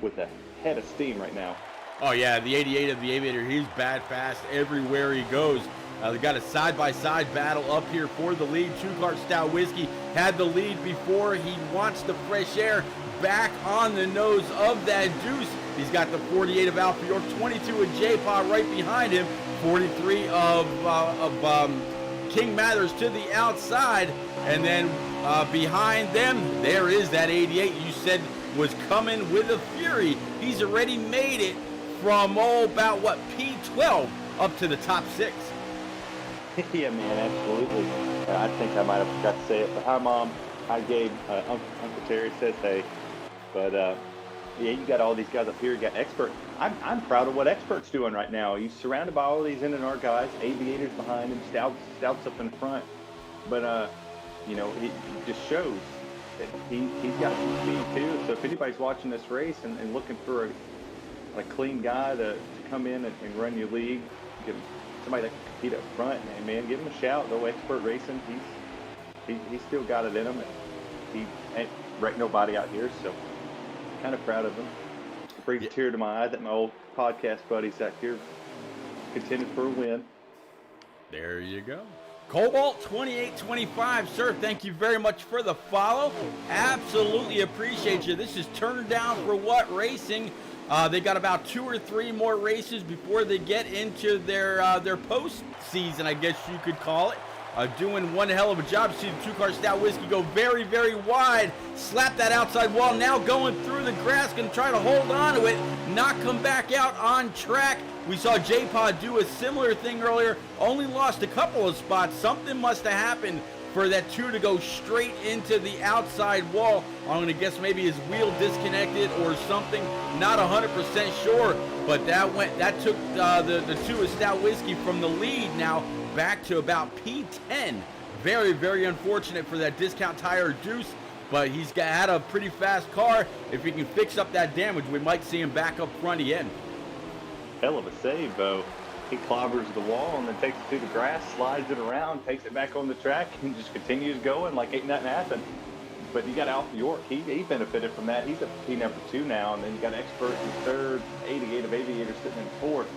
with a head of steam right now. Oh, yeah, the 88 of the Aviator, he's bad fast everywhere he goes. They got a side-by-side battle up here for the lead. True Clark Stout Whiskey had the lead before. He wants the fresh air back on the nose of that deuce. He's got the 48 of Alpha York, 22 of J-Paw right behind him, 43 of King Mathers to the outside, and then behind them, there is that 88 you said was coming with a fury. He's already made it from about P12 up to the top 6. Yeah, man, absolutely. I think I might have forgot to say it, but hi, Mom. Hi, Gabe. Uncle Terry says hey. But, yeah, you got all these guys up here. You got Expert. I'm proud of what Expert's doing right now. He's surrounded by all these N&R guys, Aviators behind him, Stouts up in front. But, it just shows that he's got some speed, too. So if anybody's watching this race and looking for a clean guy to come in and run your league, give somebody that can compete up front, man, give him a shout. Though Expert Racing, he's still got it in him. He ain't wrecked nobody out here, so kind of proud of him. It brings a tear to my eye that my old podcast buddies out here contended for a win. There you go. Cobalt 2825, sir, thank you very much for the follow. Absolutely appreciate you. This is Turned Down for What Racing. They got about 2 or 3 more races before they get into their postseason, I guess you could call it. doing one hell of a job. See the two-car Stout Whiskey go very, very wide, slap that outside wall, now going through the grass, going to try to hold on to it, not come back out on track. We saw J-Pod do a similar thing earlier, only lost a couple of spots. Something must have happened for that 2 to go straight into the outside wall. I'm going to guess maybe his wheel disconnected or something. Not 100% sure, but that took the 2 of Stout Whiskey from the lead now back to about P10. Very, very unfortunate for that Discount Tire Deuce, but he's had a pretty fast car. If he can fix up that damage, we might see him back up front again. Hell of a save, though. He clobbers the wall and then takes it through the grass, slides it around, takes it back on the track, and just continues going like ain't nothing happened. But you got Alpha York. He benefited from that. He's up to P number 2 now, and then you got Expert in third, 88 of Aviator sitting in fourth.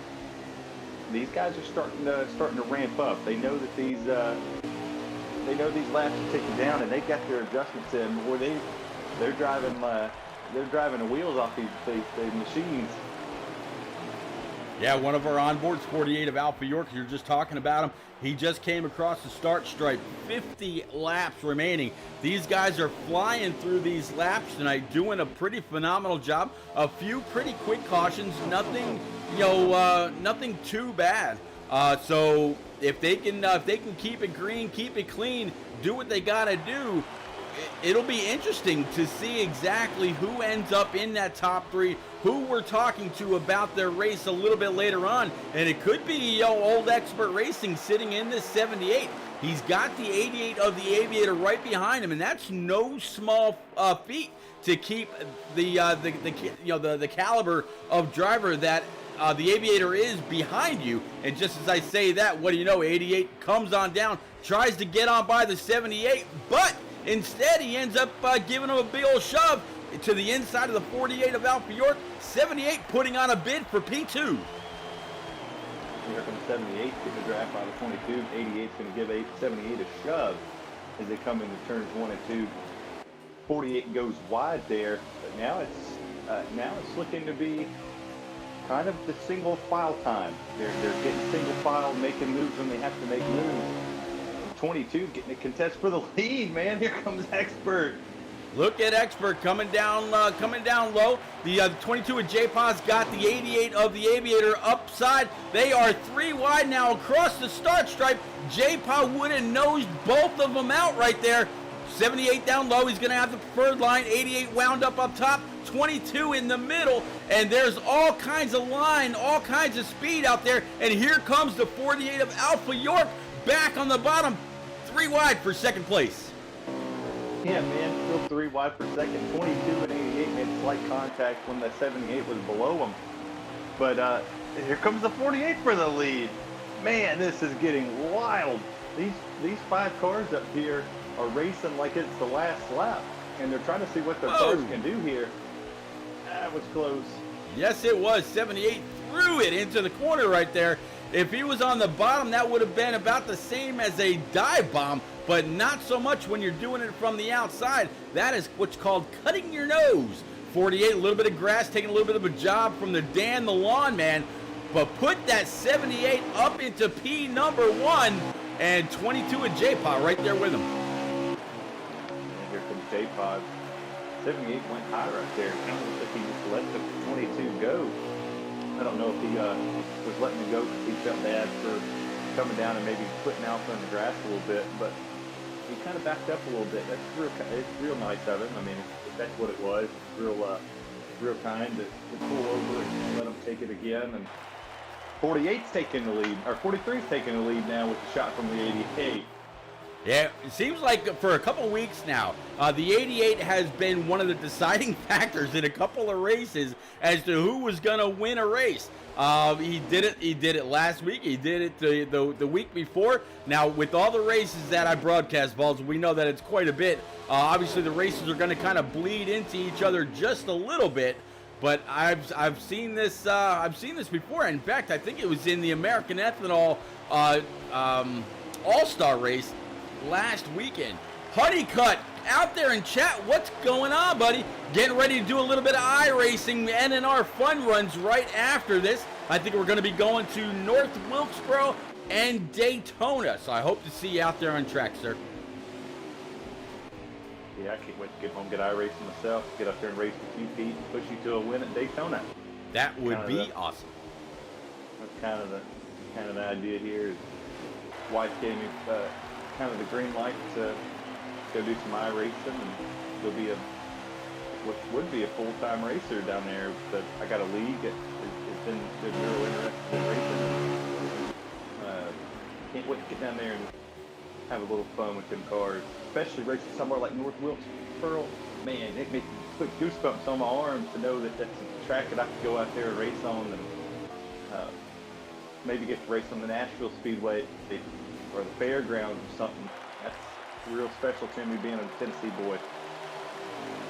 These guys are starting to ramp up. They know that these laps are ticking down, and they got their adjustments in. Boy, they're driving the wheels off these machines. Yeah, one of our onboards, 48 of Alpha York, you're just talking about him. He just came across the start stripe, 50 laps remaining. These guys are flying through these laps tonight, doing a pretty phenomenal job. A few pretty quick cautions, nothing, nothing too bad. So if they can keep it green, keep it clean, do what they gotta do, it'll be interesting to see exactly who ends up in that top 3, who we're talking to about their race a little bit later on. And it could be old Expert Racing sitting in this 78. He's got the 88 of the Aviator right behind him, and that's no small feat to keep the caliber of driver that the Aviator is behind you. And just as I say that, what do you know, 88 comes on down, tries to get on by the 78, but instead he ends up giving him a big old shove to the inside of the 48 of Alpha York. 78 putting on a bid for P2. Here comes 78, getting the draft by the 22. 88's going to give 78 a shove as they come into turns 1 and 2. 48 goes wide there, but now it's looking to be kind of the single file time. They're getting single file, making moves when they have to make moves. 22 getting a contest for the lead, man. Here comes Expert. Look at Expert coming down low. The 22 of J-Pod's got the 88 of the Aviator upside. They are 3 wide now across the start stripe. J-Pod would have nosed both of them out right there. 78 down low. He's going to have the preferred line. 88 wound up top. 22 in the middle. And there's all kinds of line, all kinds of speed out there. And here comes the 48 of Alpha York back on the bottom. 3 wide for second place. Yeah, man, still 3 wide for second. 22 and 88 made slight contact when the 78 was below them. But here comes the 48 for the lead. Man, this is getting wild. These 5 cars up here are racing like it's the last lap, and they're trying to see what their cars can do here. That was close. Yes, it was. 78 threw it into the corner right there. If he was on the bottom, that would have been about the same as a dive bomb, but not so much when you're doing it from the outside. That is what's called cutting your nose. 48, a little bit of grass, taking a little bit of a job from the Dan the Lawn Man, but put that 78 up into P number 1, and 22 and J-Pod right there with him. And here comes J-Pod. 78 went high right there. I don't know if he just let the 22 go. I don't know if he was letting it go because he felt bad for coming down and maybe putting out on the grass a little bit, but he kind of backed up a little bit. It's real nice of him. I mean, if that's what it was. It's real kind to pull over and let him take it again. And 48's taking the lead, or 43's taking the lead now with the shot from the 88. Yeah, it seems like for a couple weeks now, the 88 has been one of the deciding factors in a couple of races as to who was going to win a race. He did it last week. He did it the week before. Now, with all the races that I broadcast, Balls, we know that it's quite a bit. Obviously, the races are going to kind of bleed into each other just a little bit. But I've seen this before. In fact, I think it was in the American Ethanol All-Star race last weekend. Honeycutt out there in chat. What's going on, buddy? Getting ready to do a little bit of iRacing NNR fun runs right after this. I think we're going to be going to North Wilkesboro and Daytona. So I hope to see you out there on track, sir. Yeah, I can't wait to get home, get iRacing myself, get up there and race with you, Pete, push you to a win at Daytona. That would be awesome. That's kind of the idea here. Wife gave me kind of the green light to go do some iRacing, and go be what would be a full-time racer down there. But I got a league. It's been real interested in racing. Can't wait to get down there and have a little fun with them cars, especially racing somewhere like North Wilkesboro. Man, it makes me put goosebumps on my arms to know that that's a track that I could go out there and race on, and maybe get to race on the Nashville Speedway or the fairgrounds or something. That's real special to me, being a Tennessee boy.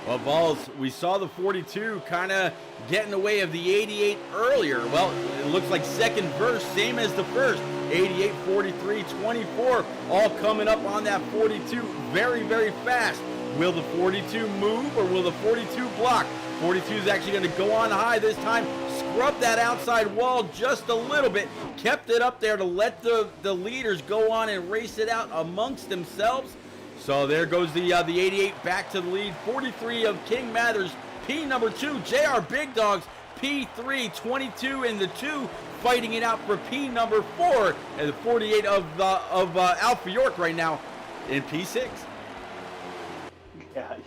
Well, Balls, we saw the 42 kind of get in the way of the 88 earlier. Well, it looks like second verse, same as the first. 88, 43, 24, all coming up on that 42 very, very fast. Will the 42 move or will the 42 block? 42 is actually going to go on high this time. Scrub that outside wall just a little bit. Kept it up there to let the leaders go on and race it out amongst themselves. So there goes the 88 back to the lead. 43 of King Mathers, P number 2. JR Big Dogs, P3, 22 in the 2, fighting it out for P number 4, and the 48 of Alpha York right now in P6.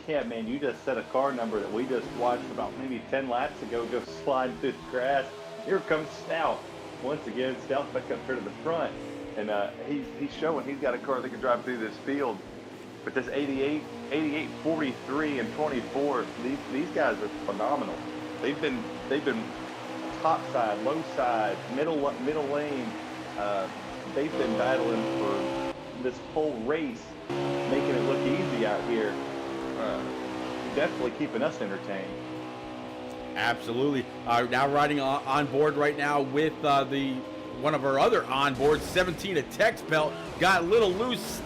Yeah, man, you just set a car number that we just watched about maybe 10 laps ago go slide through the grass. Here comes Stout. Once again, Stout's back up here to the front, and he's showing he's got a car that can drive through this field. But this 88, 43, and 24, these guys are phenomenal. They've been top side, low side, middle lane. They've been battling for this whole race, making it look easy out here. Definitely keeping us entertained. Absolutely. Now riding on board right now with one of our other onboards, 17 at Tex Belt, got a little loose,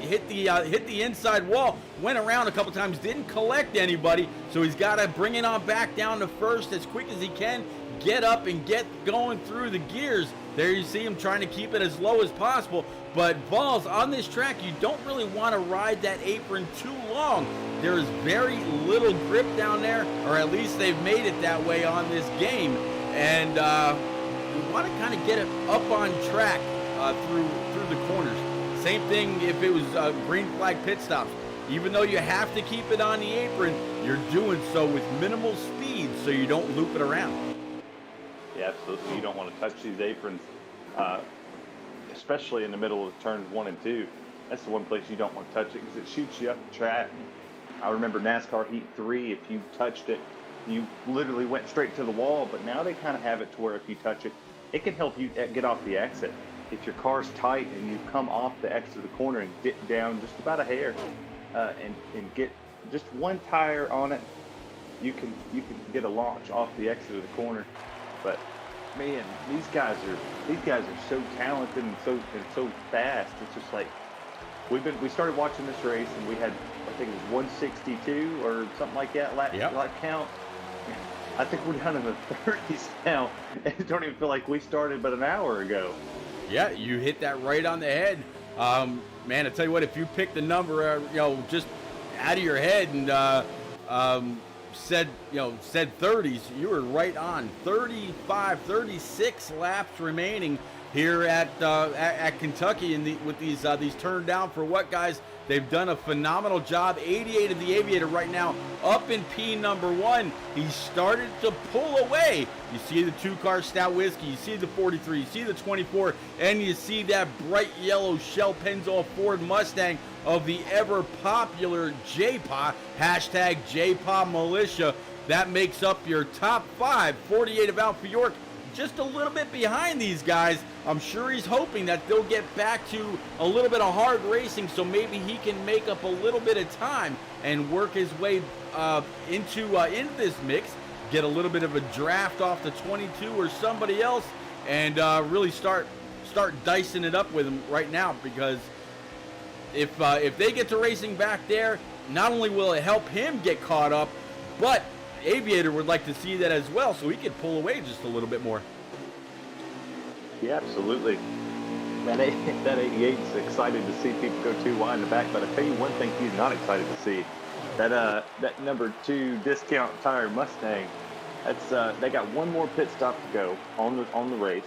hit the inside wall, went around a couple times, didn't collect anybody, so he's got to bring it on back down to first as quick as he can, get up and get going through the gears. There you see him trying to keep it as low as possible, but Balls, on this track, you don't really want to ride that apron too long. There is very little grip down there, or at least they've made it that way on this game, and you want to kind of get it up on track through the corners. Same thing if it was green flag pit stops. Even though you have to keep it on the apron, you're doing so with minimal speed so you don't loop it around. Yeah, absolutely. You don't want to touch these aprons, especially in the middle of turns 1 and 2. That's the one place you don't want to touch it because it shoots you up the track. I remember NASCAR Heat 3, if you touched it, you literally went straight to the wall, but now they kind of have it to where if you touch it, it can help you get off the exit. If your car's tight and you come off the exit of the corner and dip down just about a hair and get just one tire on it, you can get a launch off the exit of the corner. But man, these guys are so talented and so fast. It's just like we started watching this race and we had, I think it was 162 or something like that lap count. I think we're down in the 30s now, and I don't even feel like we started but an hour ago. Yeah, you hit that right on the head. Man, I tell you what, if you pick the number, just out of your head and said 30s, you were right on. 35, 36 laps remaining here at Kentucky with these turned down for what, guys? They've done a phenomenal job. 88 of the Aviator right now up in P number 1. He started to pull away. You see the 2-car Stout Whiskey, you see the 43, you see the 24, and you see that bright yellow Shell Pennzoil Ford Mustang of the ever popular JPA, hashtag JPA Militia. That makes up your top 5. 48 of Alpha York, just a little bit behind these guys. I'm sure he's hoping that they'll get back to a little bit of hard racing so maybe he can make up a little bit of time and work his way into this mix, get a little bit of a draft off the 22 or somebody else, and really start dicing it up with him right now, because if they get to racing back there, not only will it help him get caught up, but Aviator would like to see that as well, so he could pull away just a little bit more. Yeah, absolutely. that 88's excited to see people go too wide in the back, but I tell you one thing he's not excited to see. That number 2 discount tire Mustang, they got one more pit stop to go on the race.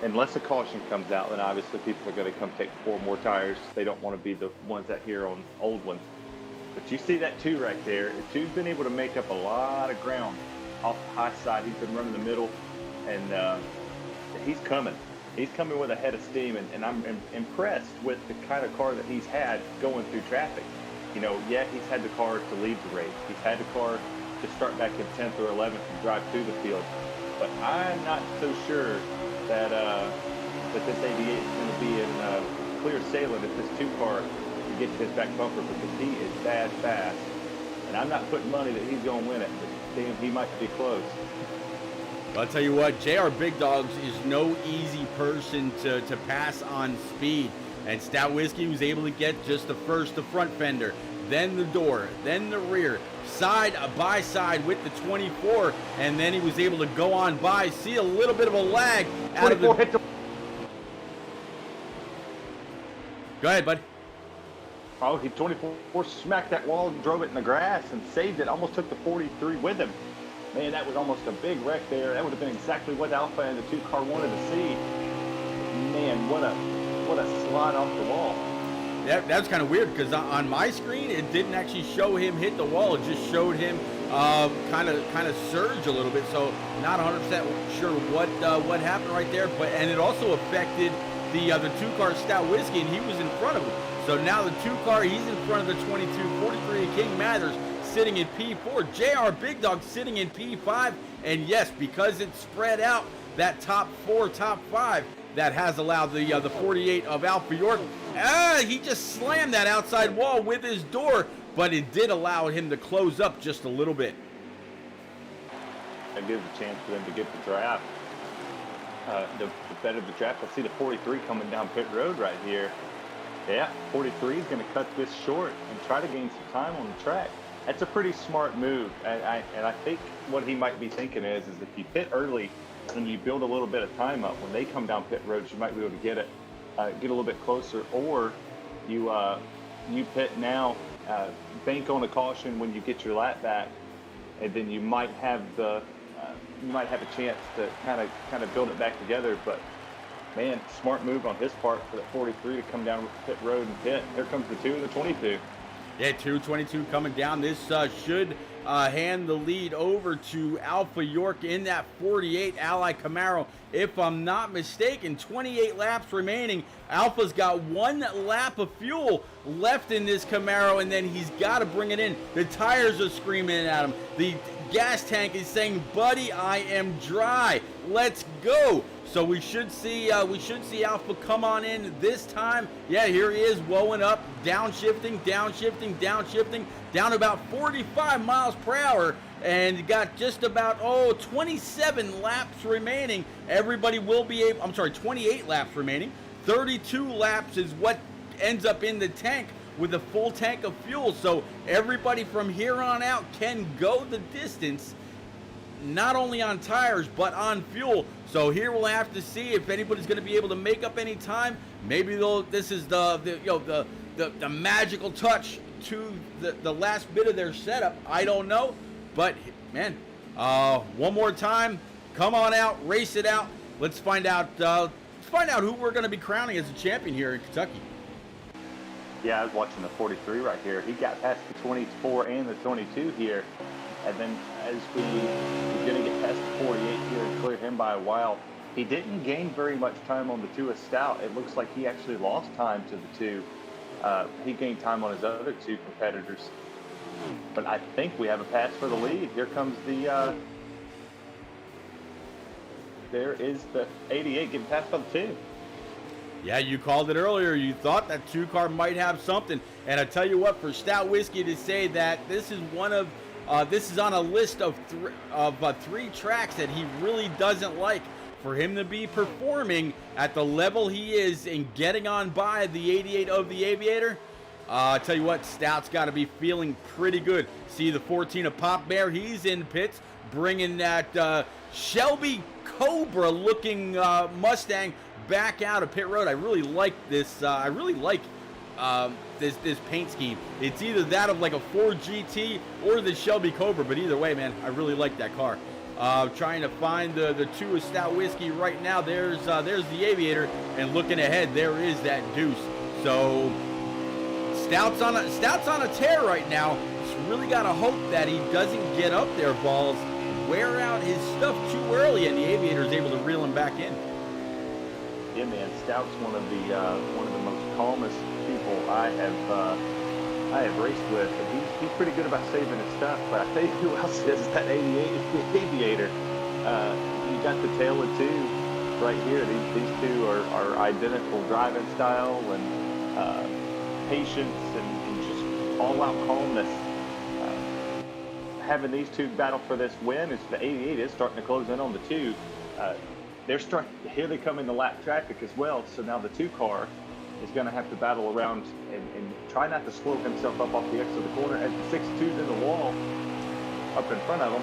Unless a caution comes out, then obviously people are going to come take 4 more tires. They don't want to be the ones that here on old ones. But you see that 2 right there. 2's been able to make up a lot of ground off the high side. He's been running the middle, and he's coming. He's coming with a head of steam, and I'm impressed with the kind of car that he's had going through traffic. You know, yeah, he's had the car to lead the race. He's had the car to start back in 10th or 11th and drive through the field. But I'm not so sure that this 88 is going to be in clear sailing if this 2 car can get to his back bumper, because he is bad fast. And I'm not putting money that he's going to win it, but damn, he might be close. I'll tell you what, JR Big Dogs is no easy person to pass on speed. And Stout Whiskey was able to get just the front fender, then the door, then the rear, side by side with the 24, and then he was able to go on by. See a little bit of a lag out of the... Go ahead, bud. Oh, he 24 smacked that wall and drove it in the grass and saved it. Almost took the 43 with him. Man, that was almost a big wreck there. That would have been exactly what Alpha and the 2 car wanted to see. Man, what a slide off the wall. That's kind of weird, because on my screen it didn't actually show him hit the wall. It just showed him kind of surge a little bit. So not 100% sure what happened right there. And it also affected the 2 car Stout Whiskey, and he was in front of him. So now the 2 car, he's in front of the 22, 43 King Mathers, sitting in P4. JR Big Dog sitting in P5. And yes, because it's spread out, that top 4, top 5, that has allowed the 48 of Alpha York. He just slammed that outside wall with his door, but it did allow him to close up just a little bit. It gives a chance for them to get the draft. The better the draft. I see the 43 coming down pit road right here. Yeah, 43 is going to cut this short and try to gain some time on the track. That's a pretty smart move, and I think what he might be thinking is if you pit early and you build a little bit of time up, when they come down pit roads, you might be able to get a little bit closer, or you pit now, bank on a caution when you get your lap back, and then you might have a chance to kind of build it back together. But man, smart move on his part for that 43 to come down pit road and pit. Here comes the 2 and the 22. Yeah, 222 coming down. This should hand the lead over to Alpha York in that 48 Ally Camaro. If I'm not mistaken, 28 laps remaining. Alpha's got 1 lap of fuel left in this Camaro, and then he's got to bring it in. The tires are screaming at him. The gas tank is saying, buddy, I am dry. Let's go. So we should see Alpha come on in this time. Yeah, here he is, woeing up, downshifting, down about 45 miles per hour, and got just about 27 laps remaining. Everybody will be able, 28 laps remaining. 32 laps is what ends up in the tank with a full tank of fuel. So everybody from here on out can go the distance, not only on tires but on fuel. So here we'll have to see if anybody's going to be able to make up any time. Maybe this is the magical touch to the last bit of their setup. I don't know, but man, one more time, come on out, race it out. Let's find out who we're going to be crowning as a champion here in Kentucky. Yeah, I was watching the 43 right here. He got past the 24 and the 22 here. And then as we're going to get past the 48 here and clear him by a while, he didn't gain very much time on the 2 of Stout. It looks like he actually lost time to the 2. He gained time on his other 2 competitors. But I think we have a pass for the lead. Here comes there is the 88 getting passed by the 2. Yeah, you called it earlier. You thought that 2 car might have something. And I tell you what, for Stout Whiskey to say that this is this is on a list of 3 tracks that he really doesn't like. For him to be performing at the level he is and getting on by the 88 of the Aviator, I tell you what, Stout's got to be feeling pretty good. See the 14 of Pop Bear, he's in pits, bringing that Shelby Cobra looking Mustang back out of pit road. I really like this. I really like this paint scheme. It's either that of like a Ford GT or the Shelby Cobra, but either way, man, I really like that car. Trying to find the two of Stout Whiskey right now. There's the Aviator, and looking ahead, there is that Deuce. So Stout's on a tear right now. Just really got to hope that he doesn't get up there, balls, wear out his stuff too early, and the Aviator is able to reel him back in. Yeah, man, Stout's one of the most calmest people I have raced with, and he's pretty good about saving his stuff. But I tell you who else is that 88 is the Aviator. You got the tail of two right here. These two are identical driving style and patience and just all-out calmness. Having these two battle for this win, is the 88 is starting to close in on the two. Here they come in the lap traffic as well. So now the two car is going to have to battle around and try not to slow himself up off the exit of the corner as the 62's in the wall up in front of him.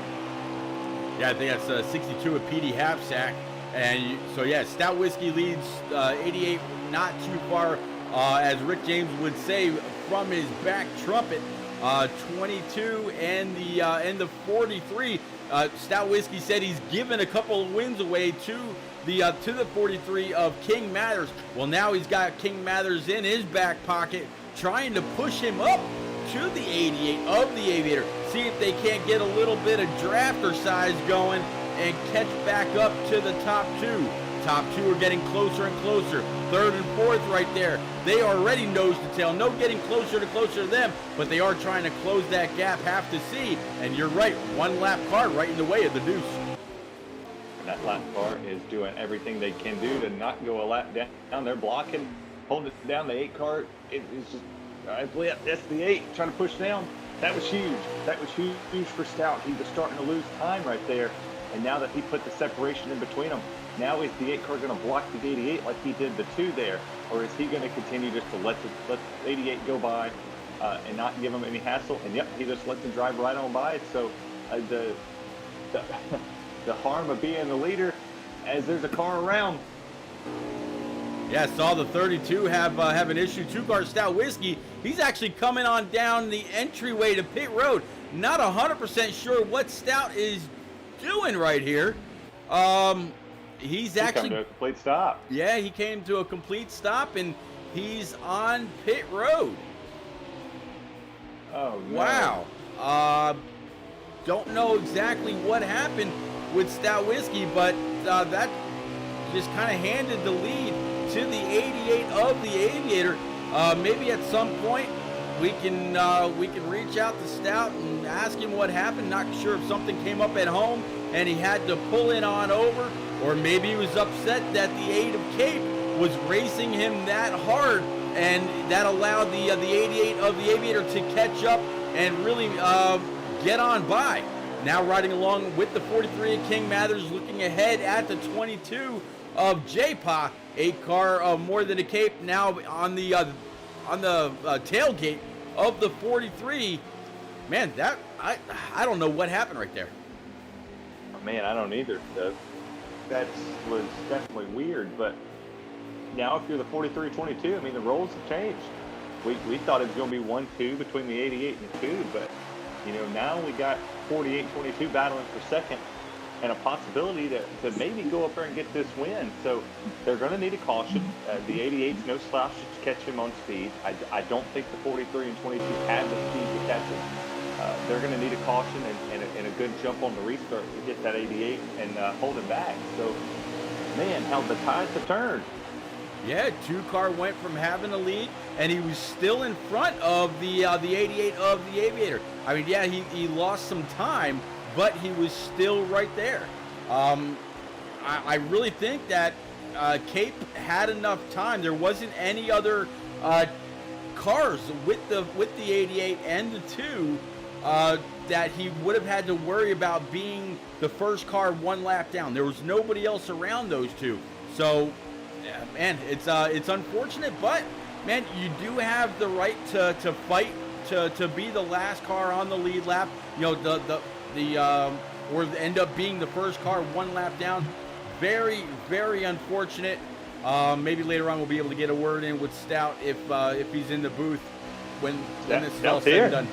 Yeah, I think that's 62 of PD Hapsack. And so, yeah, Stout Whiskey leads 88 not too far, as Rick James would say, from his back trumpet. 22 and the 43. Stout Whiskey said he's given a couple of wins away to the 43 of King Mathers. Well, now he's got King Mathers in his back pocket, trying to push him up to the 88 of the Aviator. See if they can't get a little bit of drafter size going and catch back up to the top two. Top two are getting closer and closer. Third and fourth right there. They are already nose to tail. No getting closer to them, but they are trying to close that gap half to see. And you're right, one lap car right in the way of the Deuce. That lap car is doing everything they can do to not go a lap down. They're blocking, holding it down. The 8 car is just, that's the 8 trying to push down. That was huge. That was huge for Stout. He was starting to lose time right there. And now that he put the separation in between them, now is the 8 car going to block the 88 like he did the 2 there? Or is he going to continue just to let the 88 go by and not give him any hassle? And yep, he just lets him drive right on by. So the harm of being the leader, as there's a car around. Yeah, saw the 32 have an issue. 2-car Stout Whiskey. He's actually coming on down the entryway to pit road. Not 100% sure what Stout is doing right here. He's actually come to a complete stop. Yeah, he came to a complete stop, and he's on pit road. Oh, no. Wow. Don't know exactly what happened with Stout Whiskey, but that just kind of handed the lead to the 88 of the Aviator. Maybe at some point we can reach out to Stout and ask him what happened. Not sure if something came up at home and he had to pull it on over, or maybe he was upset that the 8 of Cape was racing him that hard, and that allowed the 88 of the Aviator to catch up and really get on by. Now riding along with the 43 of King Mathers, looking ahead at the 22 of J-Pa, a car more than a Cape, now on the tailgate of the 43. Man, that I don't know what happened right there. Man, I don't either. That was definitely weird, but now if you're the 43-22, I mean, the roles have changed. We thought it was going to be 1-2 between the 88 and the 2, but, you know, now we got 48-22 battling for second and a possibility to maybe go up there and get this win. So they're going to need a caution. The 88's no slouch to catch him on speed. I don't think the 43 and 22 have the speed to catch him. They're going to need a caution and a good jump on the restart to get that 88 and hold it back. So, man, how the tides have turned. Yeah, 2-car went from having a lead, and he was still in front of the 88 of the Aviator. I mean, yeah, he lost some time, but he was still right there. I really think that Cape had enough time. There wasn't any other cars with the 88 and the 2 that he would have had to worry about being the first car one lap down. There was nobody else around those two. So, yeah, man, it's unfortunate, but man, you do have the right to fight to be the last car on the lead lap. You know, or end up being the first car one lap down. Very, very unfortunate. Maybe later on we'll be able to get a word in with Stout if he's in the booth when this is all Stout's said here. and done.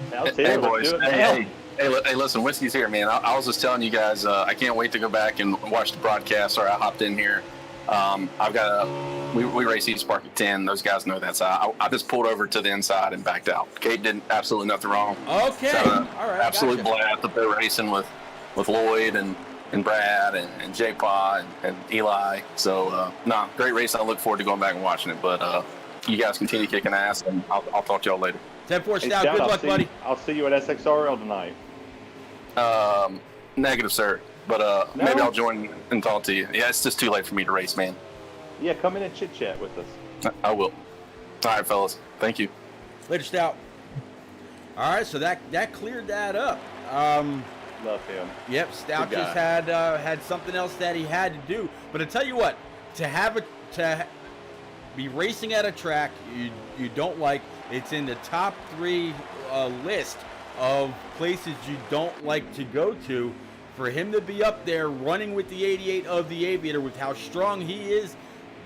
Stout's here. Hey, Let's boys. do it now. Hey, listen, Whiskey's here, man. I was just telling you guys, I can't wait to go back and watch the broadcast. Sorry, I hopped in here. We race East Park at 10. Those guys know that. So I just pulled over to the inside and backed out. Kate did absolutely nothing wrong. Okay. So, All right. absolute Gotcha. blast that they're racing with Lloyd and Brad and J-Pa and Eli. So, great race. I look forward to going back and watching it. But you guys continue kicking ass, and I'll talk to y'all later. 10-4 Hey, Stout. Good I'll luck, see buddy. I'll see you at SXRL tonight. Negative, sir. But No? maybe I'll join and talk to you. Yeah, it's just too late for me to race, man. Yeah, come in and chit chat with us. I will. All right, fellas. Thank you. Later, Stout. All right, so that cleared that up. Love him. Yep, Stout Good just guy. had something else that he had to do. But I tell you what, to be racing at a track you don't like, it's in the top 3 list of places you don't like to go to. For him to be up there running with the 88 of the Aviator, with how strong he is,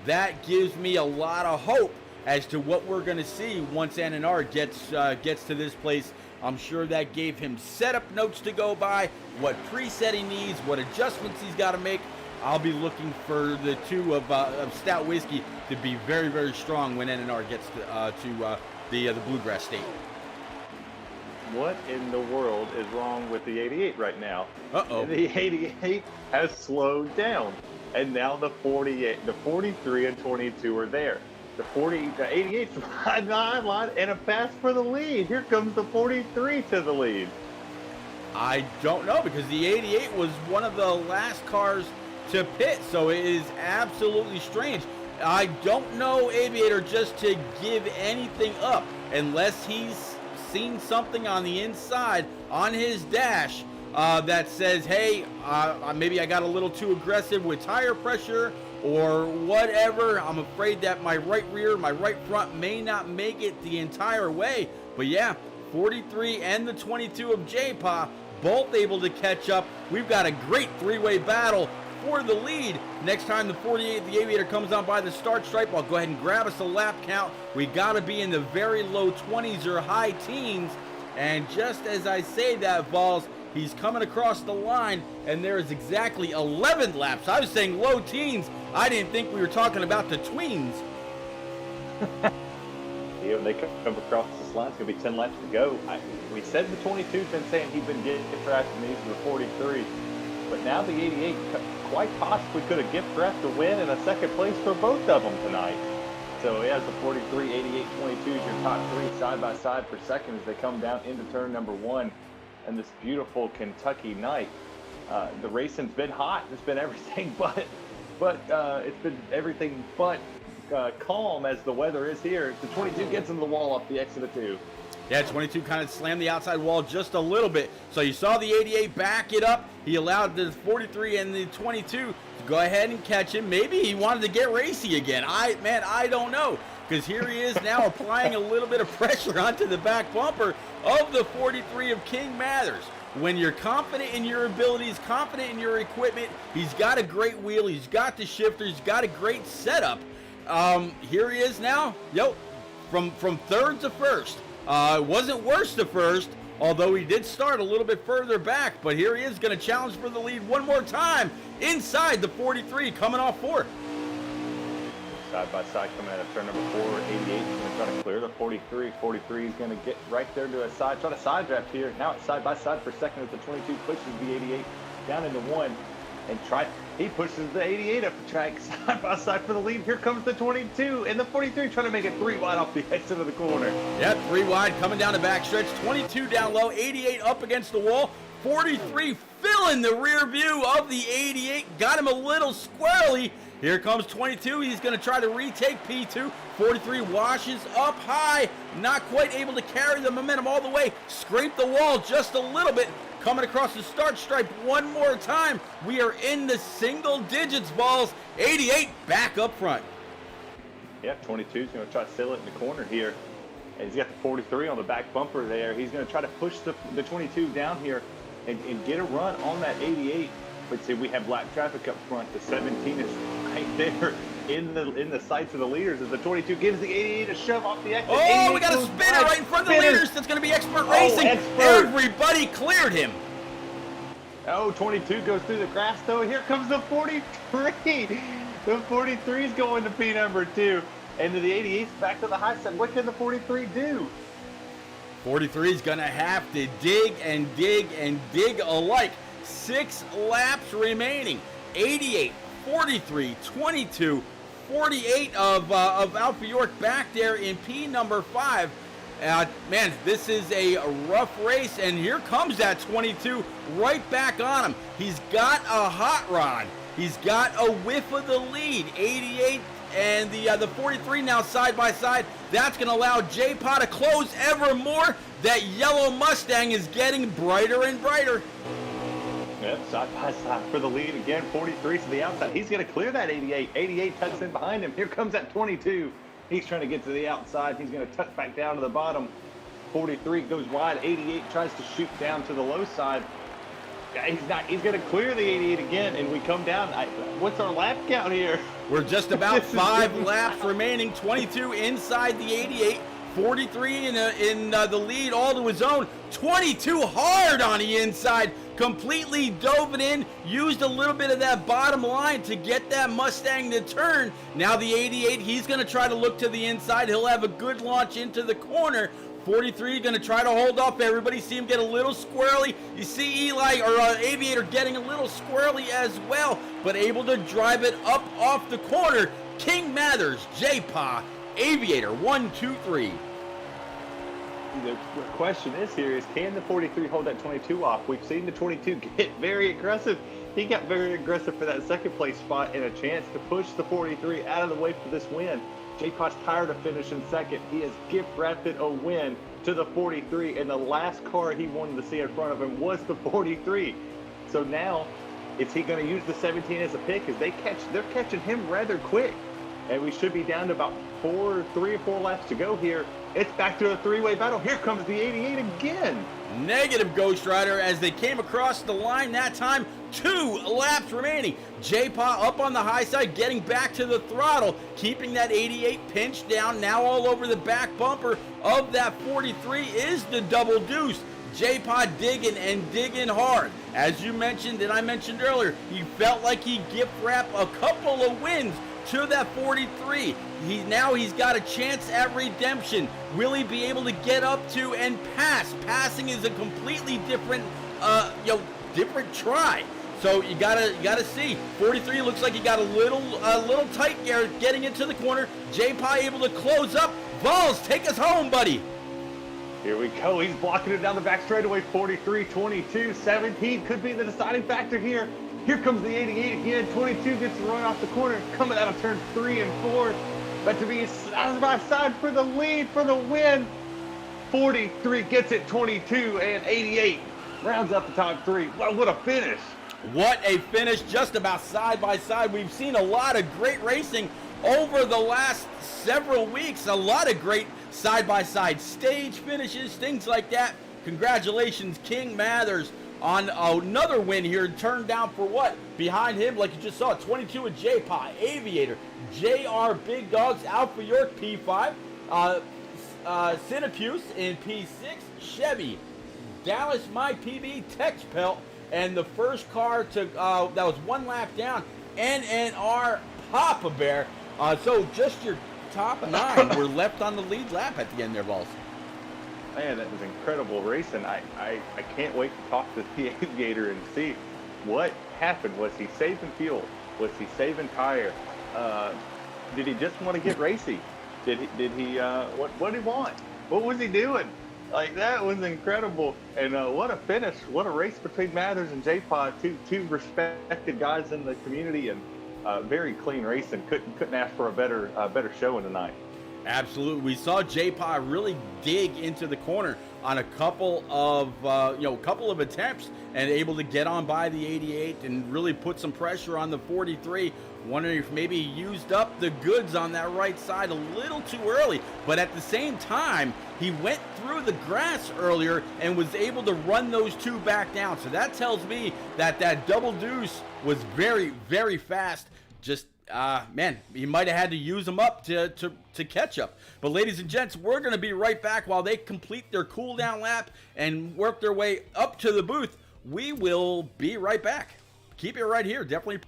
that gives me a lot of hope as to what we're going to see once N&R gets to this place. I'm sure that gave him setup notes to go by, what preset he needs, what adjustments he's got to make. I'll be looking for the two of Stout Whiskey to be very, very strong when N&R gets to the Bluegrass State. What in the world is wrong with the 88 right now? Uh-oh. The 88 has slowed down, and now the 48, the 43 and 22 are there. The 88's line and a pass for the lead. Here comes the 43 to the lead. I don't know, because the 88 was one of the last cars to pit, so it is absolutely strange. I don't know Aviator just to give anything up unless he's seen something on the inside on his dash that says, hey, maybe I got a little too aggressive with tire pressure or whatever. I'm afraid that my right rear, my right front may not make it the entire way. But yeah, 43 and the 22 of J-Pa both able to catch up. We've got a great 3-way battle for the lead. Next time the 48, the Aviator, comes on by the start stripe, I'll go ahead and grab us a lap count. We got to be in the very low 20s or high teens. And just as I say that, Vols, he's coming across the line, and there is exactly 11 laps. I was saying low teens. I didn't think we were talking about the tweens. When they come across this line, it's going to be 10 laps to go. We said the 22's been saying he's been getting tracked in these for the 43. But now the 88 quite possibly could have gift wrapped a win and a second place for both of them tonight. So he has the 43, 88, 22 is your top 3 side by side for second as they come down into turn number 1 and this beautiful Kentucky night. The racing's been hot. It's been everything but it's been everything but calm as the weather is here. The 22 gets into the wall off the exit of 2. Yeah, 22 kind of slammed the outside wall just a little bit. So you saw the 88 back it up. He allowed the 43 and the 22 to go ahead and catch him. Maybe he wanted to get racy again. I don't know. Because here he is now applying a little bit of pressure onto the back bumper of the 43 of King Mathers. When you're confident in your abilities, confident in your equipment, he's got a great wheel, he's got the shifter, he's got a great setup. Here he is now, from third to first. It wasn't worse to first, although he did start a little bit further back. But here he is going to challenge for the lead one more time inside the 43, coming off 4th. Side by side coming out of turn number 4, 88 is going to try to clear the 43. 43 is going to get right there to a side, try to side draft here. Now it's side by side for second as the 22 pushes the 88 down into 1 and he pushes the 88 up the track side by side for the lead. Here comes the 22 and the 43 trying to make it 3 wide off the exit of the corner. Yep, 3 wide coming down the backstretch. 22 down low, 88 up against the wall. 43 filling the rear view of the 88. Got him a little squirrely. Here comes 22. He's going to try to retake P2. 43 washes up high. Not quite able to carry the momentum all the way. Scrape the wall just a little bit. Coming across the start stripe one more time. We are in the single digits, Balls. 88 back up front. Yeah, 22 is going to try to seal it in the corner here. And he's got the 43 on the back bumper there. He's going to try to push the 22 down here and get a run on that 88. But see, we have black traffic up front. The 17 is right there. in the sights of the leaders as the 22 gives the 88 a shove off the exit. Oh, we got a spinner right in front of the leaders. That's going to be Expert Racing. Expert. Everybody cleared him. Oh, 22 goes through the grass, though. Here comes the 43. The 43 is going to P number 2. And to the 88's back to the high side. What can the 43 do? 43 is going to have to dig and dig and dig alike. 6 laps remaining. 88, 43, 22, 48 of Alpha York back there in P number 5. Man, this is a rough race, and here comes that 22 right back on him. He's got a hot rod. He's got a whiff of the lead. 88 and the 43 now side by side. That's going to allow J-Pa to close ever more. That yellow Mustang is getting brighter and brighter. Yep, side by side for the lead again. 43 to the outside. He's going to clear that 88. 88 tucks in behind him. Here comes that 22. He's trying to get to the outside. He's going to tuck back down to the bottom. 43 goes wide. 88 tries to shoot down to the low side. He's going to clear the 88 again, and we come down. What's our lap count here? We're just about 5 laps remaining. 22 inside the 88. 43 in the lead, all to his own. 22 hard on the inside, completely dove it in, used a little bit of that bottom line to get that Mustang to turn. Now the 88, he's going to try to look to the inside. He'll have a good launch into the corner. 43 going to try to hold off everybody. See him get a little squirrely. You see Eli or Aviator getting a little squirrely as well, but able to drive it up off the corner. King Mathers, J-Pa, Aviator, 1, 2, 3. The question is here is, can the 43 hold that 22 off? We've seen the 22 get very aggressive. He got very aggressive for that second place spot and a chance to push the 43 out of the way for this win. J-Pa's tired of finishing second. He has gift-wrapped a win to the 43, and the last car he wanted to see in front of him was the 43. So now, is he going to use the 17 as a pick? Because they're catching him rather quick. And we should be down to about 3 or 4 laps to go here. It's back to a 3-way battle. Here comes the 88 again. Negative Ghost Rider as they came across the line that time. 2 laps remaining. J-Pa up on the high side, getting back to the throttle, keeping that 88 pinched down. Now all over the back bumper of that 43 is the double deuce. J-Pa digging and digging hard. As you mentioned, and I mentioned earlier, he felt like he gift wrapped a couple of wins to that 43. He's got a chance at redemption. Will he be able to get up to and pass? Passing is a completely different different try. So you gotta see. 43 looks like he got a little tight there getting into the corner. J-Pa able to close up. Vols, take us home, buddy. Here we go. He's blocking it down the back straightaway. 43, 22, 17 could be the deciding factor here. Here comes the 88 again. 22 gets the run off the corner, coming out of turns 3 and 4. But to be side by side for the lead, for the win. 43 gets it 22, and 88 rounds up the top 3. Well, what a finish. What a finish, just about side by side. We've seen a lot of great racing over the last several weeks. A lot of great side by side stage finishes, things like that. Congratulations, King Mathers, on another win here, turned down for what? Behind him, like you just saw, 22 with J-Pa, Aviator, JR Big Dogs, Alpha York P5, Cinepuse in P6, Chevy, Dallas My PB, Tex Pelt, and the first car to that was 1 lap down, NNR Papa Bear. So just your top 9 were left on the lead lap at the end there, Vols. Man, that was incredible racing. I can't wait to talk to the Aviator and see what happened. Was he saving fuel? Was he saving tire? Did he just want to get racy? Did he what did he want? What was he doing? Like, that was incredible. And what a finish. What a race between Mathers and J-Pa, two respected guys in the community, and very clean racing. Couldn't ask for a better showing tonight. Absolutely. We saw J-Pa really dig into the corner on a couple of attempts and able to get on by the 88 and really put some pressure on the 43. Wondering if maybe he used up the goods on that right side a little too early. But at the same time, he went through the grass earlier and was able to run those 2 back down. So that tells me that double deuce was very, very fast. Just man, he might have had to use them up to catch up. But ladies and gents, we're going to be right back while they complete their cool down lap and work their way up to the booth. We will be right back. Keep it right here. Definitely.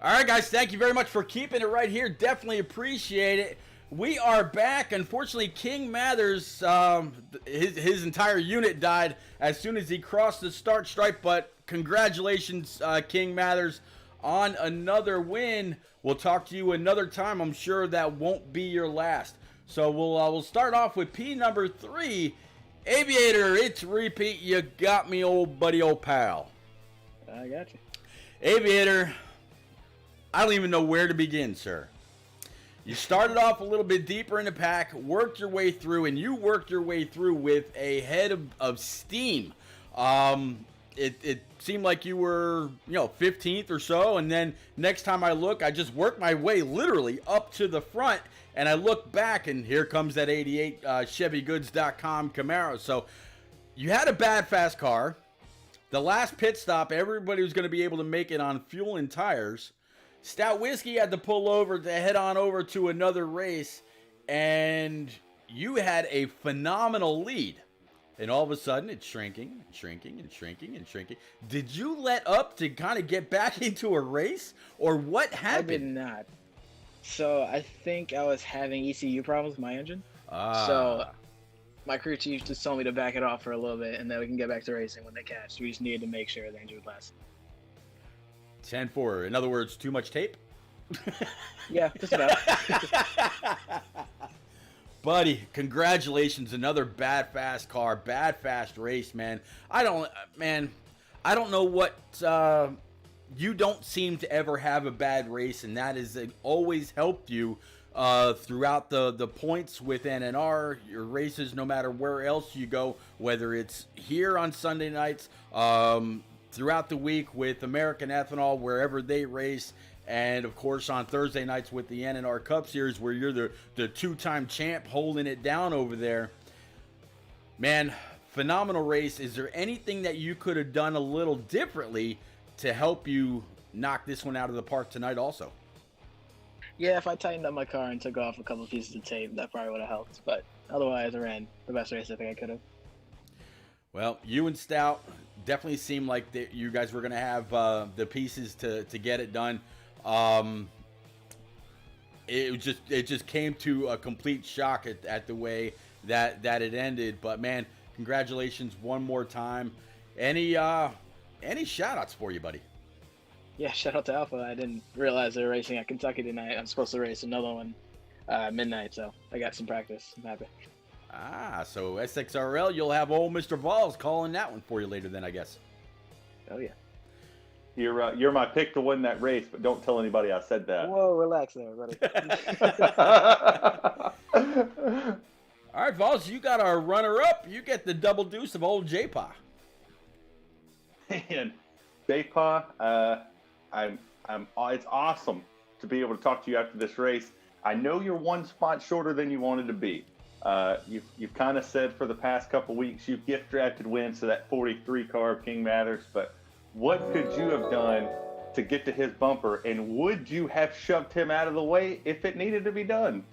All right, guys, thank you very much for keeping it right here. Definitely appreciate it. We are back. Unfortunately, King Mathers, his entire unit died as soon as he crossed the start stripe, but congratulations, King Mathers, on another win. We'll talk to you another time. I'm sure that won't be your last. So we'll start off with P number 3. Aviator, it's repeat. You got me, old buddy, old pal. I got you. Aviator, I don't even know where to begin, sir. You started off a little bit deeper in the pack, worked your way through, and you worked your way through with a head of steam. It seemed like you were, 15th or so, and then next time I look, I just worked my way literally up to the front, and I look back, and here comes that 88 ChevyGoods.com Camaro. So you had a bad fast car. The last pit stop, everybody was going to be able to make it on fuel and tires. Stout Whiskey had to pull over to head on over to another race, and you had a phenomenal lead. And all of a sudden, it's shrinking, and shrinking, and shrinking, and shrinking. Did you let up to kind of get back into a race, or what happened? I did not. So I think I was having ECU problems with my engine. So my crew chief just told me to back it off for a little bit, and then we can get back to racing when they catch. We just needed to make sure the engine would last. 10-4. In other words, too much tape? Yeah, just about. Buddy, congratulations. Another bad fast car, bad fast race, man. I don't know what you don't seem to ever have a bad race, and that is always helped you throughout the points with NNR, your races, no matter where else you go, whether it's here on Sunday nights, throughout the week with American Ethanol, wherever they race, and of course on Thursday nights with the NNR Cup Series, where you're the two-time champ holding it down over there. Man, phenomenal race. Is there anything that you could have done a little differently to help you knock this one out of the park tonight also? Yeah, if I tightened up my car and took off a couple pieces of tape, that probably would have helped. But otherwise, I ran the best race I think I could have. Well, you and Stout definitely seemed like you guys were going to have the pieces to get it done. It just came to a complete shock at the way that it ended. But man, congratulations one more time. Any shout outs for you, buddy? Yeah, shout out to Alpha. I didn't realize they were racing at Kentucky tonight. I'm supposed to race another one midnight, so I got some practice. I'm happy. So SXRL, you'll have old Mr. Vols calling that one for you later then, I guess. Oh, yeah. You're my pick to win that race, but don't tell anybody I said that. Whoa, relax there, buddy. All right, Vols, you got our runner-up. You get the double deuce of old J-Pa. And J-Pa, it's awesome to be able to talk to you after this race. I know you're one spot shorter than you wanted to be. You've kind of said for the past couple weeks you've gift drafted wins to that 43 car of King Mathers, but what could you have done to get to his bumper, and would you have shoved him out of the way if it needed to be done?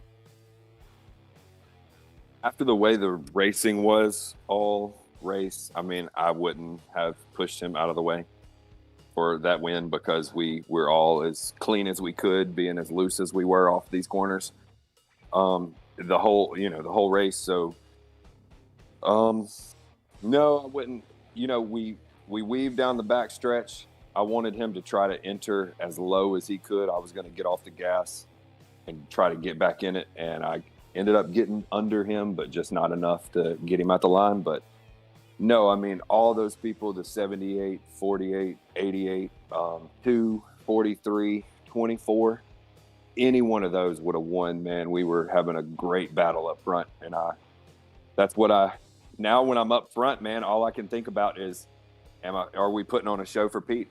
After the way the racing was all race, I mean, I wouldn't have pushed him out of the way for that win because we're all as clean as we could, being as loose as we were off these corners. The whole race. So, no, I wouldn't. We weaved down the back stretch. I wanted him to try to enter as low as he could. I was going to get off the gas and try to get back in it, and I ended up getting under him, but just not enough to get him out the line. But no, I mean, all those people, the 78, 48, 88, 2, 43, 24, any one of those would have won, man. We were having a great battle up front. And now when I'm up front, man, all I can think about is, are we putting on a show for Pete?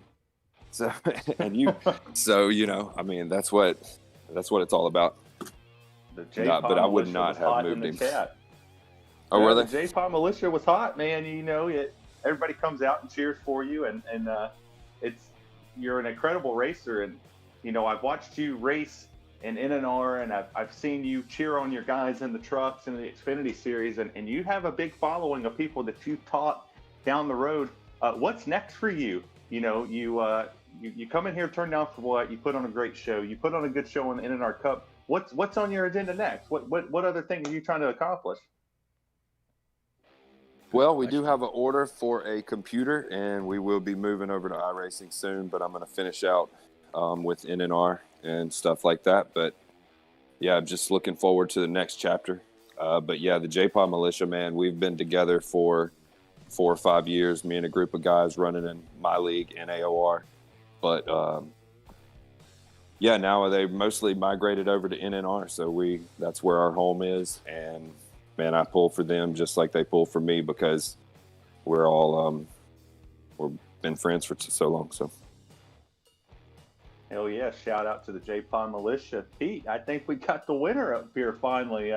So, I mean, that's what it's all about. But I would not have moved him. Oh, really? The J-Pod Militia was hot, man. Everybody comes out and cheers for you, and you're an incredible racer. And I've watched you race in NNR, and I've seen you cheer on your guys in the trucks and the Xfinity Series, and you have a big following of people that you taught down the road. What's next for you? You come in here, turn down for what? You put on a great show. You put on a good show in the NNR Cup. What's on your agenda next? What other thing are you trying to accomplish? Well, we do have an order for a computer, and we will be moving over to iRacing soon, but I'm going to finish out with NNR and stuff like that. But, yeah, I'm just looking forward to the next chapter. But, yeah, the J-Pod Militia, man, we've been together for 4 or 5 years, me and a group of guys running in my league in AOR. But, yeah, now they mostly migrated over to NNR, so that's where our home is. And, man, I pull for them just like they pull for me because we're all we've been friends for so long. So, hell yeah! Shout out to the J-Pod Militia, Pete. I think we got the winner up here finally.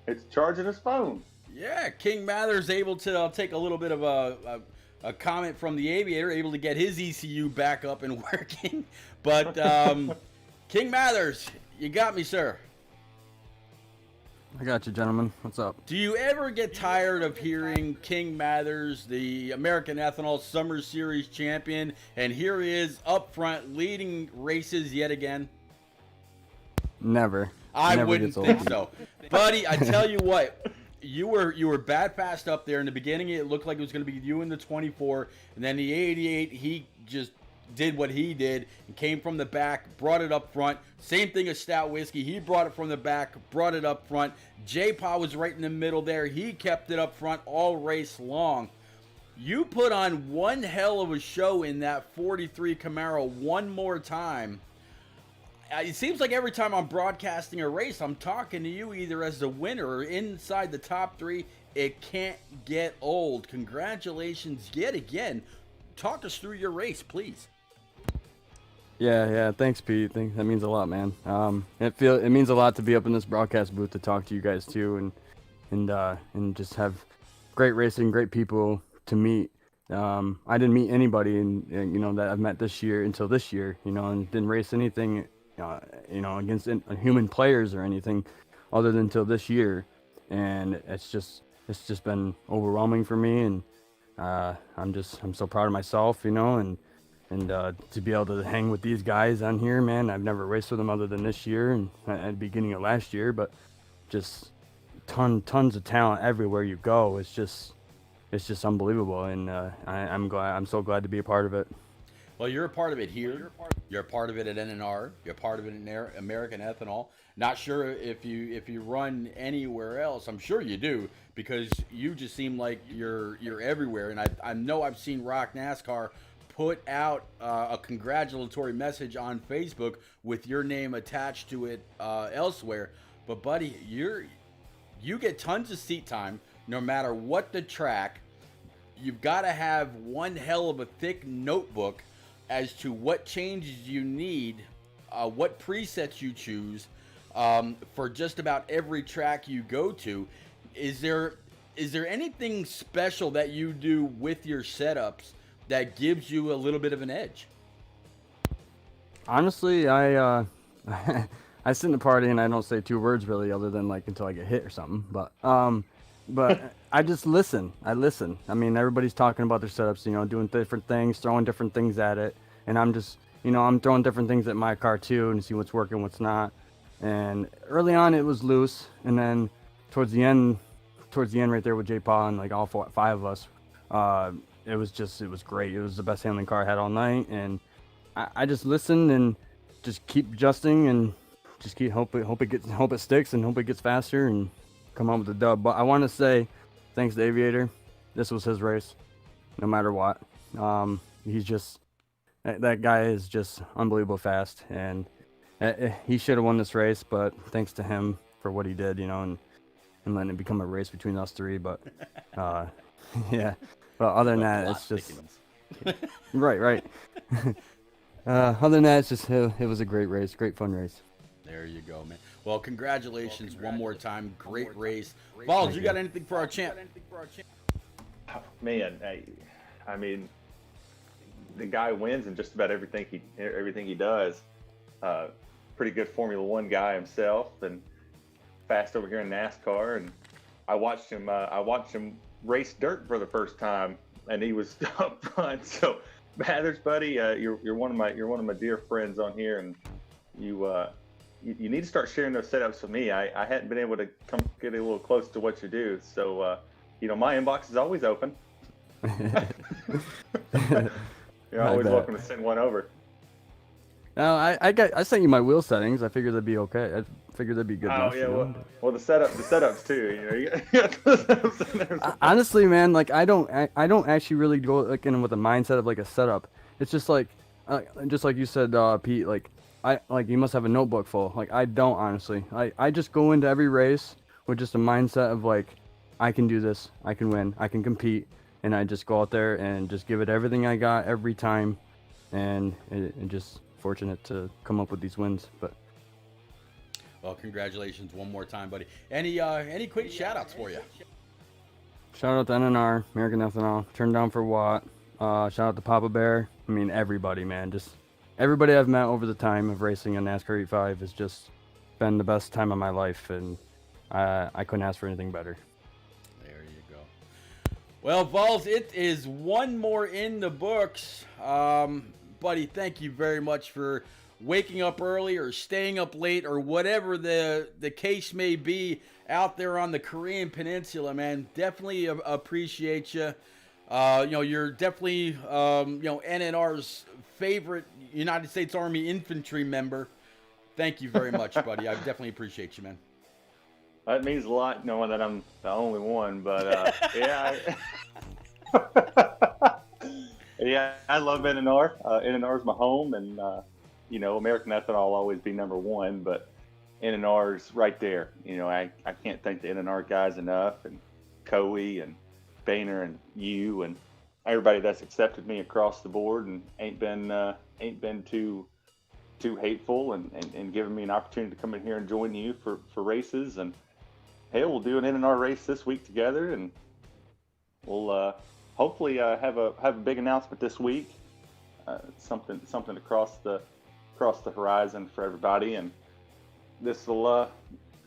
It's charging his phone. Yeah, King Mathers able to. I'll take a little bit of a comment from the Aviator, able to get his ECU back up and working. But King Mathers, you got me, sir. I got you, gentlemen. What's up? Do you ever get tired of hearing King Mathers, the American Ethanol Summer Series champion, and here he is up front leading races yet again? Never. I wouldn't think so. Buddy, I tell you what, you were bad fast up there. In the beginning, it looked like it was going to be you in the 24, and then the 88, he just did what he did and came from the back, brought it up front. Same thing as Stout Whiskey. He brought it from the back, brought it up front. J-Paw was right in the middle there. He kept it up front all race long. You put on one hell of a show in that 43 Camaro one more time. It seems like every time I'm broadcasting a race, I'm talking to you either as the winner or inside the top 3. It can't get old. Congratulations yet again. Talk us through your race, please. Yeah. Thanks, Pete. That means a lot, man. It means a lot to be up in this broadcast booth to talk to you guys too, and just have great racing, great people to meet. I didn't meet anybody, that I've met this year until this year, and didn't race anything, against human players or anything, other than until this year, and it's just been overwhelming for me, and I'm so proud of myself, and to be able to hang with these guys on here, man. I've never raced with them other than this year and at the beginning of last year, but just tons of talent everywhere you go. It's just unbelievable, and I'm so glad to be a part of it. Well, you're a part of it here. You're a part of it at NNR. You're a part of it in American Ethanol. Not sure if you run anywhere else. I'm sure you do, because you just seem like you're everywhere. And I know I've seen Rock NASCAR put out a congratulatory message on Facebook with your name attached to it elsewhere. But buddy, you get tons of seat time no matter what the track. You've got to have one hell of a thick notebook as to what changes you need what presets you choose for just about every track you go to. Is there anything special that you do with your setups that gives you a little bit of an edge? Honestly, I I sit in the party and I don't say two words really, other than like until I get hit or something. But I just listen. I listen. I mean, everybody's talking about their setups, doing different things, throwing different things at it, and I'm just, I'm throwing different things at my car too, and see what's working, what's not. And early on, it was loose, and then towards the end right there with J. Paul and like all five of us, it was great. It was the best handling car I had all night, and I just listened and just keep adjusting and just hope it sticks and hope it gets faster and come on with the dub. But I want to say thanks to Aviator. This was his race, no matter what. He's just that guy is just unbelievable fast, and he should have won this race. But thanks to him for what he did, and letting it become a race between us three. But yeah. But other than that, it's just right. Other than that, it's just it was a great race, great fun race. There you go, man. Well, congratulations one more time. Great race. Balls, you got anything for our champ? Man, I mean, the guy wins in just about everything he does. Pretty good Formula One guy himself, and fast over here in NASCAR. And I watched him race dirt for the first time, and he was up front. So, Mathers, buddy, you're one of my dear friends on here, and you need to start sharing those setups with me. I hadn't been able to come get a little close to what you do, so my inbox is always open. You're always welcome to send one over. No, I sent you my wheel settings. I figured that'd be okay. I figured that'd be good enough. Oh yeah, well the setups too. You got the setups. Honestly, man, like I don't actually really go like in with a mindset of like a setup. It's just like you said, Pete. Like you must have a notebook full. Like I don't, honestly. I just go into every race with just a mindset of like, I can do this, I can win, I can compete, and I just go out there and just give it everything I got every time, and just fortunate to come up with these wins. But well, congratulations one more time, buddy. Any quick shout outs for you? Shout out to NNR, American Ethanol, Turned Down for What. Shout out to Papa Bear. I mean, everybody, man. Just everybody I've met over the time of racing a NASCAR 85 has just been the best time of my life, and I couldn't ask for anything better. There you go. Well, Vols, it is one more in the books. Buddy, thank you very much for waking up early or staying up late or whatever the case may be out there on the Korean Peninsula, man. Definitely appreciate you. You're definitely, NNR's favorite United States Army infantry member. Thank you very much, buddy. I definitely appreciate you, man. That means a lot knowing that I'm the only one, but yeah. Yeah, I love NNR. NNR is my home, and American Ethanol will always be number one, but NNR's right there. I can't thank the NNR guys enough, and Coey and Boehner and you and everybody that's accepted me across the board and ain't been too hateful and giving me an opportunity to come in here and join you for races. And hell, we'll do an NNR race this week together, and we'll hopefully have a big announcement this week. Something across the horizon for everybody, and this will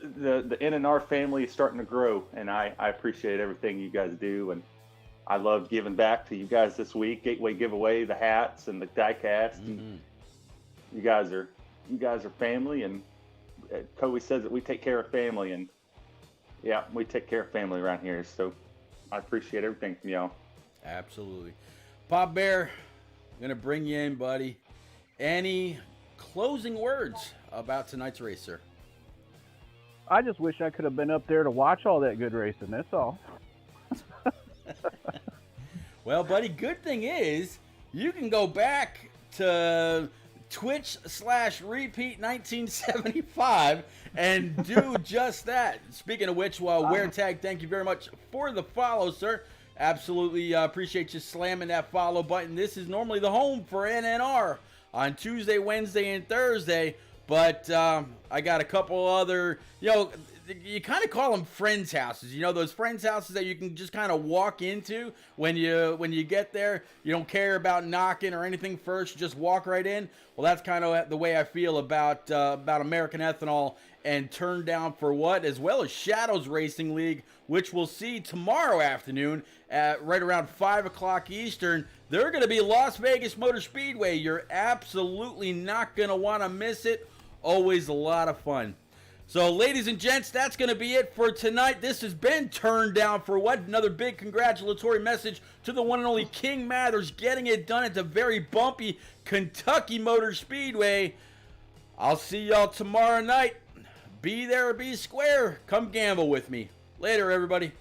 the NNR family is starting to grow, and I appreciate everything you guys do, and I love giving back to you guys this week. Gateway giveaway, the hats and the diecast. Mm-hmm. You guys are family, and Coey says that we take care of family, and yeah, we take care of family around here. So I appreciate everything from y'all. Absolutely. Pop Bear, I'm gonna bring you in, buddy. Any closing words about tonight's race, sir? I just wish I could have been up there to watch all that good racing. That's all. Well, buddy, good thing is you can go back to Twitch/repeat 1975 and do just that. Speaking of which, Wear Tag, thank you very much for the follow, sir. Absolutely appreciate you slamming that follow button. This is normally the home for NNR on Tuesday, Wednesday, and Thursday. But I got a couple other, you kind of call them friends' houses. Those friends' houses that you can just kind of walk into when you get there. You don't care about knocking or anything first. You just walk right in. Well, that's kind of the way I feel about American Ethanol and Turn Down for What, as well as Shadows Racing League, which we'll see tomorrow afternoon at right around 5 o'clock Eastern. They're going to be Las Vegas Motor Speedway. You're absolutely not going to want to miss it. Always a lot of fun. So, ladies and gents, that's going to be it for tonight. This has been Turned Down for What? Another big congratulatory message to the one and only King Mathers, getting it done at the very bumpy Kentucky Motor Speedway. I'll see y'all tomorrow night. Be there or be square. Come gamble with me. Later, everybody.